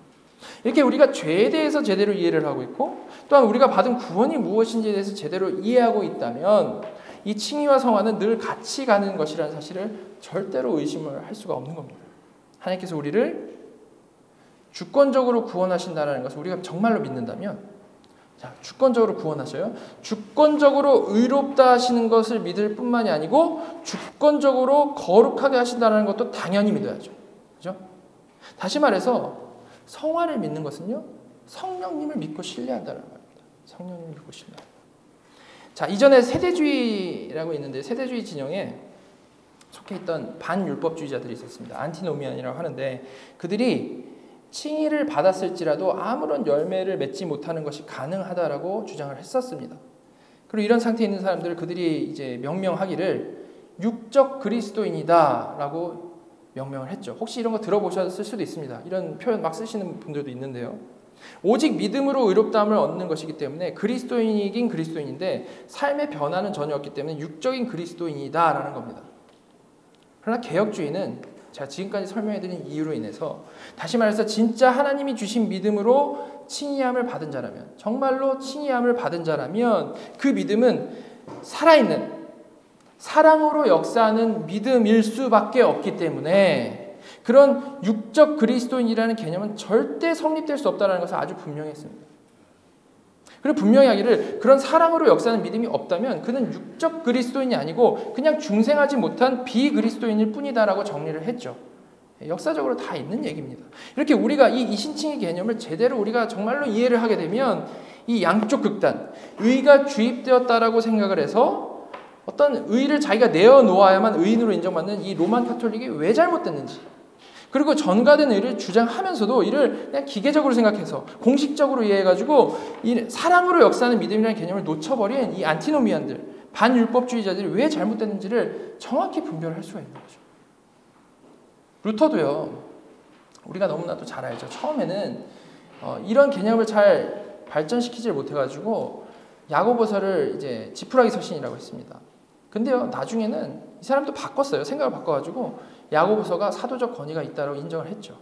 이렇게 우리가 죄에 대해서 제대로 이해를 하고 있고 또한 우리가 받은 구원이 무엇인지에 대해서 제대로 이해하고 있다면 이 칭의와 성화는 늘 같이 가는 것이라는 사실을 절대로 의심을 할 수가 없는 겁니다. 하나님께서 우리를 주권적으로 구원하신다는 것을 우리가 정말로 믿는다면, 자, 주권적으로 구원하셔요. 주권적으로 의롭다 하시는 것을 믿을 뿐만이 아니고 주권적으로 거룩하게 하신다는 것도 당연히 믿어야죠. 그죠? 다시 말해서 성화를 믿는 것은요, 성령님을 믿고 신뢰한다는 말입니다. 성령님을 믿고 신뢰한다. 자, 이전에 세대주의라고 있는데 세대주의 진영에 속해 있던 반율법주의자들이 있었습니다. 안티노미안이라고 하는데 그들이 칭의를 받았을지라도 아무런 열매를 맺지 못하는 것이 가능하다라고 주장을 했었습니다. 그리고 이런 상태에 있는 사람들을 그들이 이제 명명하기를 육적 그리스도인이다라고 명명을 했죠. 혹시 이런 거 들어보셨을 수도 있습니다. 이런 표현 막 쓰시는 분들도 있는데요. 오직 믿음으로 의롭다함을 얻는 것이기 때문에 그리스도인이긴 그리스도인인데 삶의 변화는 전혀 없기 때문에 육적인 그리스도인이다라는 겁니다. 그러나 개혁주의는 제가 지금까지 설명해드린 이유로 인해서 다시 말해서 진짜 하나님이 주신 믿음으로 칭의함을 받은 자라면, 정말로 칭의함을 받은 자라면 그 믿음은 살아있는 사랑으로 역사하는 믿음일 수밖에 없기 때문에 그런 육적 그리스도인이라는 개념은 절대 성립될 수 없다는 것을 아주 분명히 했습니다. 그리고 분명히 하기를 그런 사랑으로 역사하는 믿음이 없다면 그는 육적 그리스도인이 아니고 그냥 중생하지 못한 비그리스도인일 뿐이다라고 정리를 했죠. 역사적으로 다 있는 얘기입니다. 이렇게 우리가 이 이신칭의 개념을 제대로 우리가 정말로 이해를 하게 되면 이 양쪽 극단, 의가 주입되었다라고 생각을 해서 어떤 의를 자기가 내어놓아야만 의인으로 인정받는 이 로만 카톨릭이 왜 잘못됐는지, 그리고 전가된 의를 주장하면서도 이를 그냥 기계적으로 생각해서 공식적으로 이해해가지고 이 사랑으로 역사하는 믿음이라는 개념을 놓쳐버린 이 안티노미안들, 반율법주의자들이 왜 잘못됐는지를 정확히 분별할 수가 있는 거죠. 루터도요, 우리가 너무나도 잘 알죠. 처음에는 이런 개념을 잘 발전시키지 못해가지고 야고보서를 이제 지푸라기 서신이라고 했습니다. 근데요, 나중에는 이 사람도 바꿨어요. 생각을 바꿔가지고 야고보서가 사도적 권위가 있다고 인정을 했죠.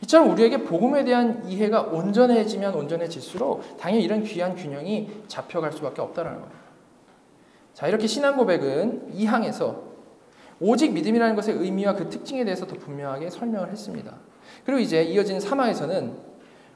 이처럼 우리에게 복음에 대한 이해가 온전해지면 온전해질수록 당연히 이런 귀한 균형이 잡혀갈 수밖에 없다는 거예요. 자, 이렇게 신앙 고백은 2항에서 오직 믿음이라는 것의 의미와 그 특징에 대해서 더 분명하게 설명을 했습니다. 그리고 이제 이어지는 3항에서는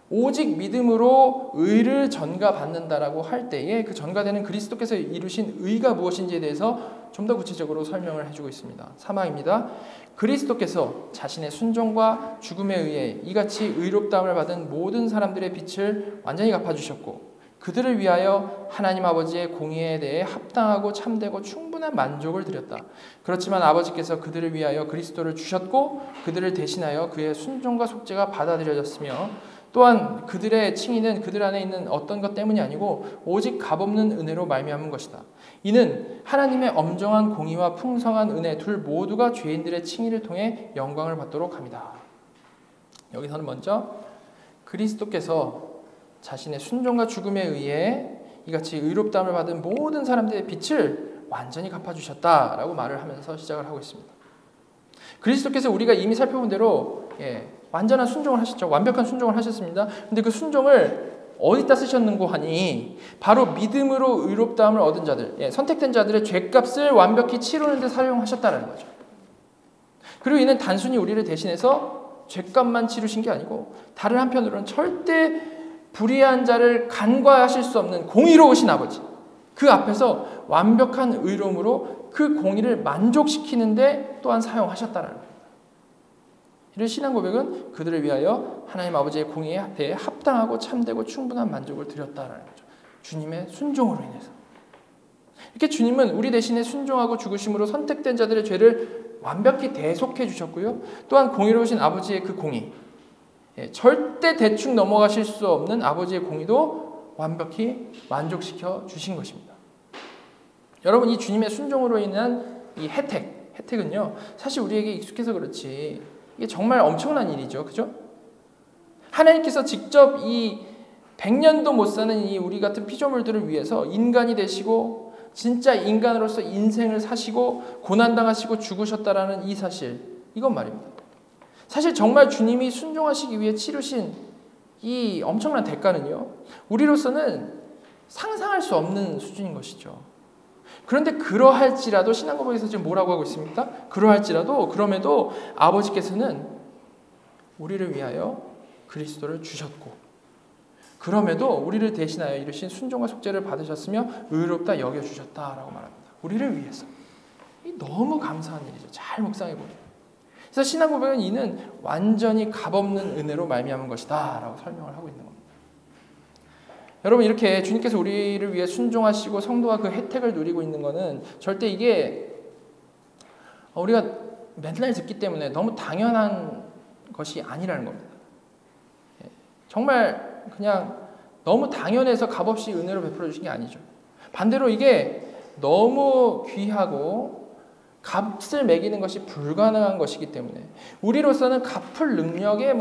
오직 믿음으로 의를 전가받는다라고 할 때에 그 전가되는 그리스도께서 이루신 의가 무엇인지에 대해서 좀 더 구체적으로 설명을 해주고 있습니다. 3항입니다. 그리스도께서 자신의 순종과 죽음에 의해 이같이 의롭다함을 받은 모든 사람들의 빚을 완전히 갚아주셨고 그들을 위하여 하나님 아버지의 공의에 대해 합당하고 참되고 충분한 만족을 드렸다. 그렇지만 아버지께서 그들을 위하여 그리스도를 주셨고 그들을 대신하여 그의 순종과 속죄가 받아들여졌으며 또한 그들의 칭의는 그들 안에 있는 어떤 것 때문이 아니고 오직 값없는 은혜로 말미암은 것이다. 이는 하나님의 엄정한 공의와 풍성한 은혜 둘 모두가 죄인들의 칭의를 통해 영광을 받도록 합니다. 여기서는 먼저 그리스도께서 자신의 순종과 죽음에 의해 이같이 의롭다함을 받은 모든 사람들의 빚을 완전히 갚아주셨다라고 말을 하면서 시작을 하고 있습니다. 그리스도께서 우리가 이미 살펴본 대로 완전한 순종을 하셨죠. 완벽한 순종을 하셨습니다. 근데 그 순종을 어디다 쓰셨는고 하니 바로 믿음으로 의롭다함을 얻은 자들, 선택된 자들의 죄값을 완벽히 치르는 데 사용하셨다는 거죠. 그리고 이는 단순히 우리를 대신해서 죄값만 치르신 게 아니고 다른 한편으로는 절대 불의한 자를 간과하실 수 없는 공의로우신 아버지, 그 앞에서 완벽한 의로움으로 그 공의를 만족시키는데 또한 사용하셨다는 겁니다. 이런 신앙 고백은 그들을 위하여 하나님 아버지의 공의에 대해 합당하고 참되고 충분한 만족을 드렸다는 거죠. 주님의 순종으로 인해서. 이렇게 주님은 우리 대신에 순종하고 죽으심으로 선택된 자들의 죄를 완벽히 대속해 주셨고요. 또한 공의로우신 아버지의 그 공의, 절대 대충 넘어가실 수 없는 아버지의 공의도 완벽히 만족시켜 주신 것입니다. 여러분, 이 주님의 순종으로 인한 이 혜택은요, 사실 우리에게 익숙해서 그렇지 이게 정말 엄청난 일이죠. 그죠? 하나님께서 직접 이 100년도 못 사는 이 우리 같은 피조물들을 위해서 인간이 되시고 진짜 인간으로서 인생을 사시고 고난당하시고 죽으셨다라는 이 사실, 이건 말입니다. 사실 정말 주님이 순종하시기 위해 치르신 이 엄청난 대가는요, 우리로서는 상상할 수 없는 수준인 것이죠. 그런데 그러할지라도 신앙 고백에서 지금 뭐라고 하고 있습니까? 그럼에도 아버지께서는 우리를 위하여 그리스도를 주셨고 그럼에도 우리를 대신하여 이르신 순종과 속죄를 받으셨으며 의롭다 여겨주셨다라고 말합니다. 우리를 위해서. 이 너무 감사한 일이죠. 잘 묵상해 보면. 그래서 신앙 고백은 이는 완전히 값없는 은혜로 말미암은 것이다 라고 설명을 하고 있는 겁니다. 여러분, 이렇게 주님께서 우리를 위해 순종하시고 성도가 그 혜택을 누리고 있는 것은 절대 이게 우리가 맨날 듣기 때문에 너무 당연한 것이 아니라는 겁니다. 정말 그냥 너무 당연해서 값없이 은혜로 베풀어 주신 게 아니죠. 반대로 이게 너무 귀하고 값을 매기는 것이 불가능한 것이기 때문에 우리로서는 갚을 능력에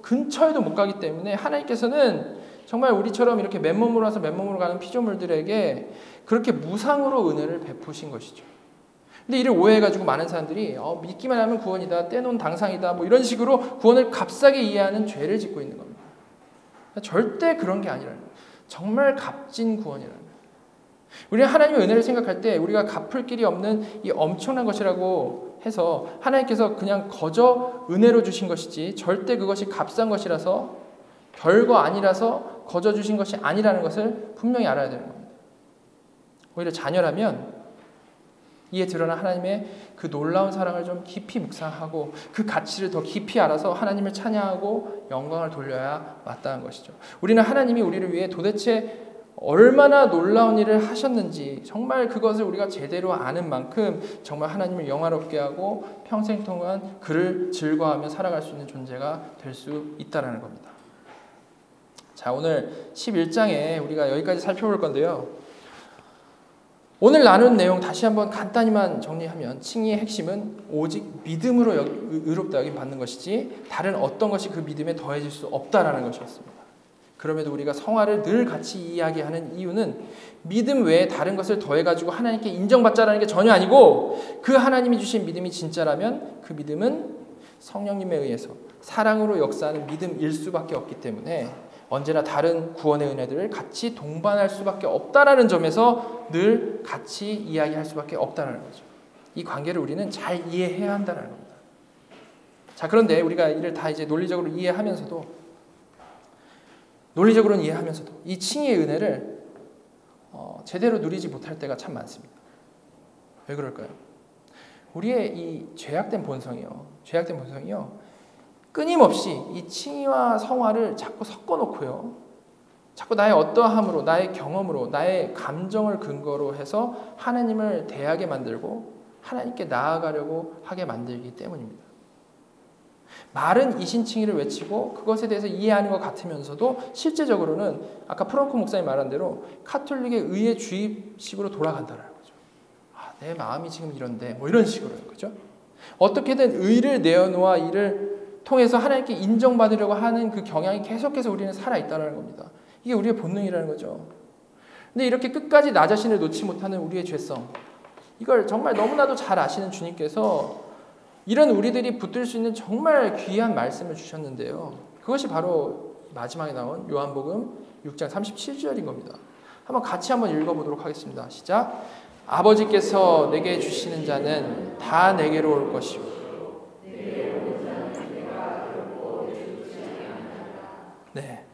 근처에도 못 가기 때문에 하나님께서는 정말 우리처럼 이렇게 맨몸으로 와서 맨몸으로 가는 피조물들에게 그렇게 무상으로 은혜를 베푸신 것이죠. 근데 이를 오해해가지고 많은 사람들이 믿기만 하면 구원이다, 떼놓은 당상이다, 이런 식으로 구원을 값싸게 이해하는 죄를 짓고 있는 겁니다. 절대 그런 게 아니라는 거예요. 정말 값진 구원이라는 거예요. 우리는 하나님의 은혜를 생각할 때 우리가 갚을 길이 없는 이 엄청난 것이라고 해서 하나님께서 그냥 거저 은혜로 주신 것이지 절대 그것이 값싼 것이라서 별거 아니라서 거저 주신 것이 아니라는 것을 분명히 알아야 되는 겁니다. 오히려 자녀라면 이에 드러난 하나님의 그 놀라운 사랑을 좀 깊이 묵상하고 그 가치를 더 깊이 알아서 하나님을 찬양하고 영광을 돌려야 마땅한 것이죠. 우리는 하나님이 우리를 위해 도대체 얼마나 놀라운 일을 하셨는지 정말 그것을 우리가 제대로 아는 만큼 정말 하나님을 영화롭게 하고 평생 동안 그를 즐거워하며 살아갈 수 있는 존재가 될 수 있다는 겁니다. 자, 오늘 11장에 우리가 여기까지 살펴볼 건데요. 오늘 나눈 내용 다시 한번 간단히만 정리하면 칭의의 핵심은 오직 믿음으로 의롭다 여김 받는 것이지 다른 어떤 것이 그 믿음에 더해질 수 없다라는 것이었습니다. 그럼에도 우리가 성화를 늘 같이 이야기하는 이유는 믿음 외에 다른 것을 더해가지고 하나님께 인정받자라는 게 전혀 아니고 그 하나님이 주신 믿음이 진짜라면 그 믿음은 성령님에 의해서 사랑으로 역사하는 믿음일 수밖에 없기 때문에 언제나 다른 구원의 은혜들을 같이 동반할 수밖에 없다라는 점에서 늘 같이 이야기할 수밖에 없다는 거죠. 이 관계를 우리는 잘 이해해야 한다는 겁니다. 자, 그런데 우리가 이를 다 이제 논리적으로는 이해하면서도 이 칭의의 은혜를 제대로 누리지 못할 때가 참 많습니다. 왜 그럴까요? 우리의 이 죄악된 본성이요. 끊임없이 이 칭의와 성화를 자꾸 섞어놓고요. 자꾸 나의 어떠함으로, 나의 경험으로, 나의 감정을 근거로 해서 하나님을 대하게 만들고 하나님께 나아가려고 하게 만들기 때문입니다. 말은 이신칭의를 외치고 그것에 대해서 이해하는 것 같으면서도 실제적으로는 아까 프랑코 목사님 말한 대로 카톨릭의 의의 주입식으로 돌아간다는 거죠. 내 마음이 지금 이런데 뭐 이런 식으로요. 그죠? 어떻게든 의를 내어놓아 이를 통해서 하나님께 인정받으려고 하는 그 경향이 계속해서 우리는 살아있다는 겁니다. 이게 우리의 본능이라는 거죠. 근데 이렇게 끝까지 나 자신을 놓지 못하는 우리의 죄성, 이걸 정말 너무나도 잘 아시는 주님께서 이런 우리들이 붙들 수 있는 정말 귀한 말씀을 주셨는데요. 그것이 바로 마지막에 나온 요한복음 6장 37절인 겁니다. 같이 한번 읽어보도록 하겠습니다. 시작. 아버지께서 내게 주시는 자는 다 내게로 올 것이요. 네.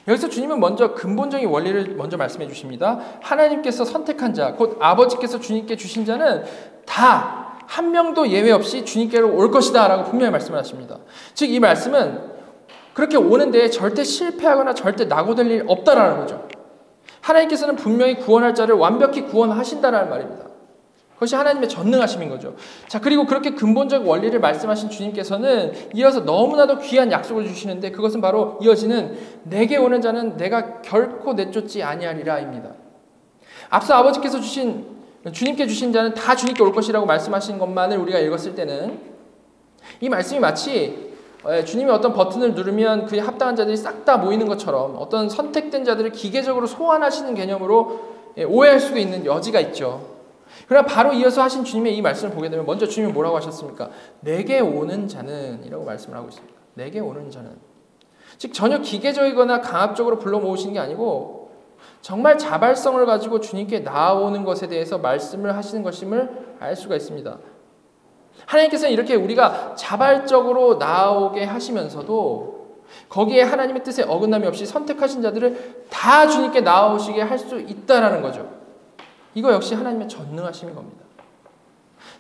여기서 주님은 먼저 근본적인 원리를 먼저 말씀해 주십니다. 하나님께서 선택한 자, 곧 아버지께서 주님께 주신 자는 다 한 명도 예외 없이 주님께로 올 것이다 라고 분명히 말씀을 하십니다. 즉 이 말씀은 그렇게 오는데 절대 실패하거나 절대 낙오될 일 없다라는 거죠. 하나님께서는 분명히 구원할 자를 완벽히 구원하신다라는 말입니다. 그것이 하나님의 전능하심인 거죠. 자, 그리고 그렇게 근본적 원리를 말씀하신 주님께서는 이어서 너무나도 귀한 약속을 주시는데 그것은 바로 이어지는 내게 오는 자는 내가 결코 내쫓지 아니하리라입니다. 앞서 아버지께서 주님께 주신 자는 다 주님께 올 것이라고 말씀하신 것만을 우리가 읽었을 때는 이 말씀이 마치 주님이 어떤 버튼을 누르면 그에 합당한 자들이 싹 다 모이는 것처럼 어떤 선택된 자들을 기계적으로 소환하시는 개념으로 오해할 수도 있는 여지가 있죠. 그러나 바로 이어서 하신 주님의 이 말씀을 보게 되면 먼저 주님이 뭐라고 하셨습니까? 내게 오는 자는 이라고 말씀을 하고 있습니다. 내게 오는 자는. 즉 전혀 기계적이거나 강압적으로 불러 모으시는 게 아니고 정말 자발성을 가지고 주님께 나아오는 것에 대해서 말씀을 하시는 것임을 알 수가 있습니다. 하나님께서는 이렇게 우리가 자발적으로 나아오게 하시면서도 거기에 하나님의 뜻에 어긋남이 없이 선택하신 자들을 다 주님께 나아오시게 할 수 있다라는 거죠. 이거 역시 하나님의 전능하심인 겁니다.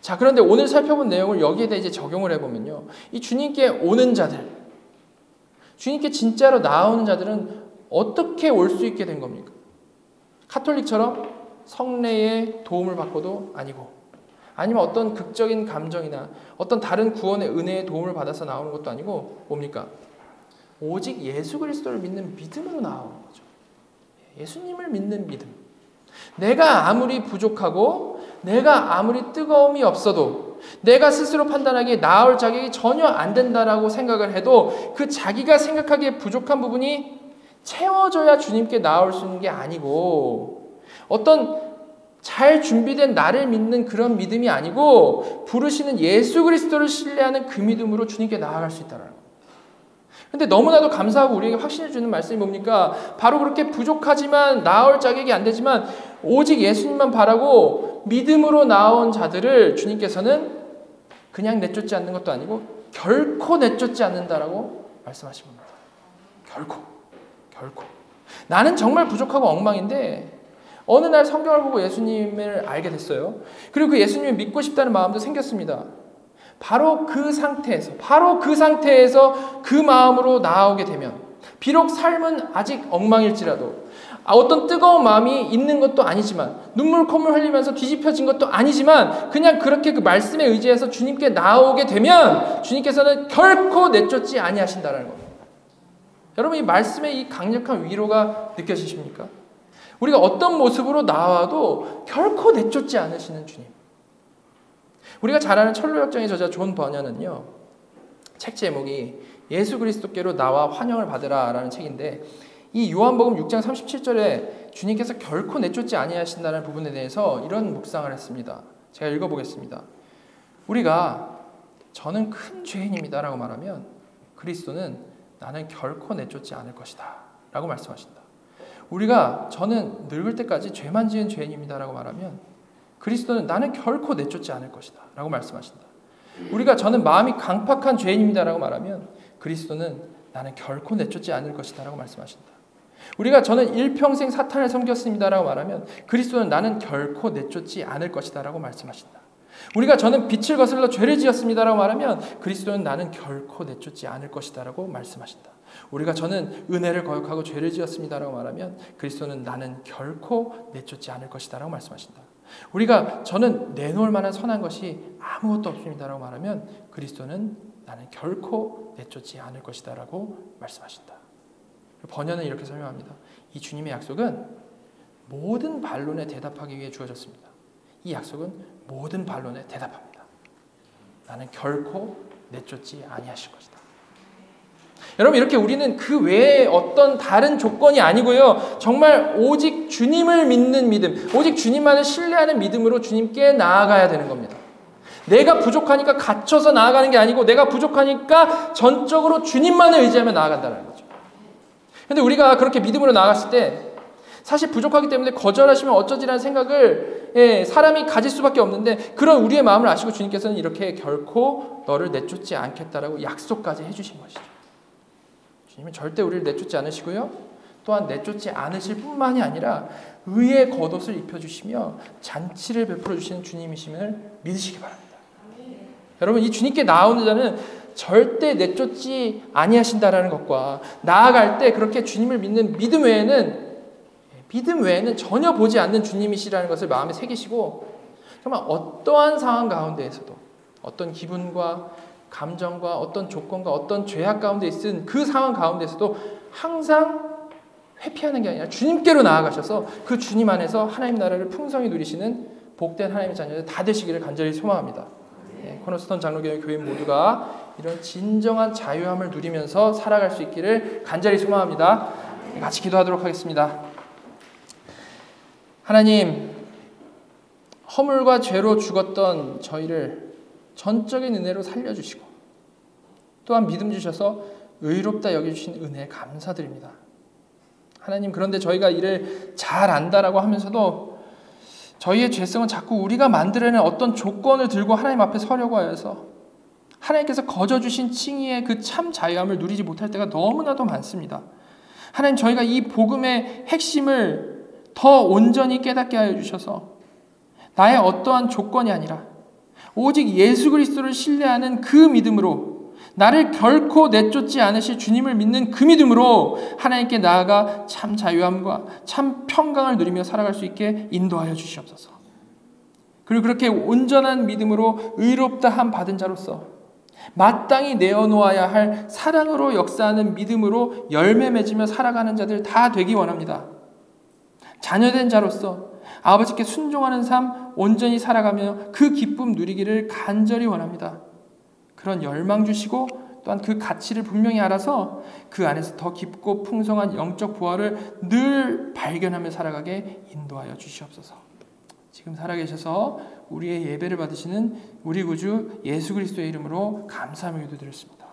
자, 그런데 오늘 살펴본 내용을 여기에 대해 이제 적용을 해보면요. 이 주님께 오는 자들, 주님께 진짜로 나아오는 자들은 어떻게 올 수 있게 된 겁니까? 카톨릭처럼 성례의 도움을 받고도 아니고 아니면 어떤 극적인 감정이나 어떤 다른 구원의 은혜의 도움을 받아서 나오는 것도 아니고 뭡니까? 오직 예수 그리스도를 믿는 믿음으로 나오는 거죠. 예수님을 믿는 믿음. 내가 아무리 부족하고 내가 아무리 뜨거움이 없어도 내가 스스로 판단하기에 나아올 자격이 전혀 안 된다라고 생각을 해도 그 자기가 생각하기에 부족한 부분이 채워져야 주님께 나아올 수 있는 게 아니고 어떤 잘 준비된 나를 믿는 그런 믿음이 아니고 부르시는 예수 그리스도를 신뢰하는 그 믿음으로 주님께 나아갈 수 있다는 거예요. 근데 너무나도 감사하고 우리에게 확신을 주는 말씀이 뭡니까? 바로 그렇게 부족하지만 나아올 자격이 안 되지만 오직 예수님만 바라고 믿음으로 나온 자들을 주님께서는 그냥 내쫓지 않는 것도 아니고 결코 내쫓지 않는다라고 말씀하신 겁니다. 결코. 나는 정말 부족하고 엉망인데 어느 날 성경을 보고 예수님을 알게 됐어요. 그리고 그 예수님을 믿고 싶다는 마음도 생겼습니다. 바로 그 상태에서 그 마음으로 나아오게 되면 비록 삶은 아직 엉망일지라도 어떤 뜨거운 마음이 있는 것도 아니지만 눈물 콧물 흘리면서 뒤집혀진 것도 아니지만 그냥 그렇게 그 말씀에 의지해서 주님께 나아오게 되면 주님께서는 결코 내쫓지 아니하신다는 겁니다. 여러분 이 말씀의 이 강력한 위로가 느껴지십니까? 우리가 어떤 모습으로 나와도 결코 내쫓지 않으시는 주님. 우리가 잘 아는 철로역정의 저자 존 버녀는요. 책 제목이 예수 그리스도께로 나와 환영을 받으라 라는 책인데 이 요한복음 6장 37절에 주님께서 결코 내쫓지 아니하신다는 부분에 대해서 이런 묵상을 했습니다. 제가 읽어보겠습니다. 우리가 저는 큰 죄인입니다라고 말하면 그리스도는 나는 결코 내쫓지 않을 것이다 라고 말씀하신다. 우리가 저는 늙을 때까지 죄만 지은 죄인입니다라고 말하면 그리스도는 나는 결코 내쫓지 않을 것이다 라고 말씀하신다. 우리가 저는 마음이 강팍한 죄인입니다라고 말하면 그리스도는 나는 결코 내쫓지 않을 것이다 라고 말씀하신다. 우리가 저는 일평생 사탄을 섬겼습니다라고 말하면 그리스도는 나는 결코 내쫓지 않을 것이다 라고 말씀하신다. 우리가 저는 빛을 거슬러 죄를 지었습니다라고 말하면 그리스도는 나는 결코 내쫓지 않을 것이다 라고 말씀하신다. 우리가 저는 은혜를 거역하고 죄를 지었습니다라고 말하면 그리스도는 나는 결코 내쫓지 않을 것이다 라고 말씀하신다. 우리가 저는 내놓을 만한 선한 것이 아무것도 없습니다라고 말하면 그리스도는 나는 결코 내쫓지 않을 것이다 라고 말씀하신다. 번연은 이렇게 설명합니다. 이 주님의 약속은 모든 반론에 대답하기 위해 주어졌습니다. 이 약속은 모든 반론에 대답합니다. 나는 결코 내쫓지 아니하실 것이다. 여러분, 이렇게 우리는 그 외에 어떤 다른 조건이 아니고요, 정말 오직 주님을 믿는 믿음, 오직 주님만을 신뢰하는 믿음으로 주님께 나아가야 되는 겁니다. 내가 부족하니까 갇혀서 나아가는 게 아니고 내가 부족하니까 전적으로 주님만을 의지하며 나아간다는 거죠. 그런데 우리가 그렇게 믿음으로 나아갔을 때 사실 부족하기 때문에 거절하시면 어쩌지라는 생각을 사람이 가질 수밖에 없는데, 그런 우리의 마음을 아시고 주님께서는 이렇게 결코 너를 내쫓지 않겠다라고 약속까지 해주신 것이죠. 주님은 절대 우리를 내쫓지 않으시고요, 또한 내쫓지 않으실 뿐만이 아니라 의의 겉옷을 입혀주시며 잔치를 베풀어 주시는 주님이심을 믿으시기 바랍니다. 여러분, 이 주님께 나오는 자는 절대 내쫓지 아니하신다라는 것과 나아갈 때 그렇게 주님을 믿는 믿음 외에는 전혀 보지 않는 주님이시라는 것을 마음에 새기시고, 정말 어떠한 상황 가운데에서도 어떤 기분과 감정과 어떤 조건과 어떤 죄악 가운데 있은 그 상황 가운데서도 항상 회피하는 게 아니라 주님께로 나아가셔서 그 주님 안에서 하나님 나라를 풍성히 누리시는 복된 하나님의 자녀들 다 되시기를 간절히 소망합니다. 코너스톤 장로교회 교인 모두가 이런 진정한 자유함을 누리면서 살아갈 수 있기를 간절히 소망합니다. 같이 기도하도록 하겠습니다. 하나님, 허물과 죄로 죽었던 저희를 전적인 은혜로 살려주시고 또한 믿음 주셔서 의롭다 여겨주신 은혜에 감사드립니다. 하나님, 그런데 저희가 이를 잘 안다라고 하면서도 저희의 죄성은 자꾸 우리가 만들어낸 어떤 조건을 들고 하나님 앞에 서려고 하여서 하나님께서 거저주신 칭의의 그 참 자유함을 누리지 못할 때가 너무나도 많습니다. 하나님, 저희가 이 복음의 핵심을 더 온전히 깨닫게 하여 주셔서 나의 어떠한 조건이 아니라 오직 예수 그리스도를 신뢰하는 그 믿음으로, 나를 결코 내쫓지 않으실 주님을 믿는 그 믿음으로 하나님께 나아가 참 자유함과 참 평강을 누리며 살아갈 수 있게 인도하여 주시옵소서. 그리고 그렇게 온전한 믿음으로 의롭다함 받은 자로서 마땅히 내어놓아야 할 사랑으로 역사하는 믿음으로 열매 맺으며 살아가는 자들 다 되기 원합니다. 자녀된 자로서 아버지께 순종하는 삶 온전히 살아가며 그 기쁨 누리기를 간절히 원합니다. 그런 열망 주시고 또한 그 가치를 분명히 알아서 그 안에서 더 깊고 풍성한 영적 부활을 늘 발견하며 살아가게 인도하여 주시옵소서. 지금 살아계셔서 우리의 예배를 받으시는 우리 구주 예수 그리스도의 이름으로 감사하며 기도드렸습니다.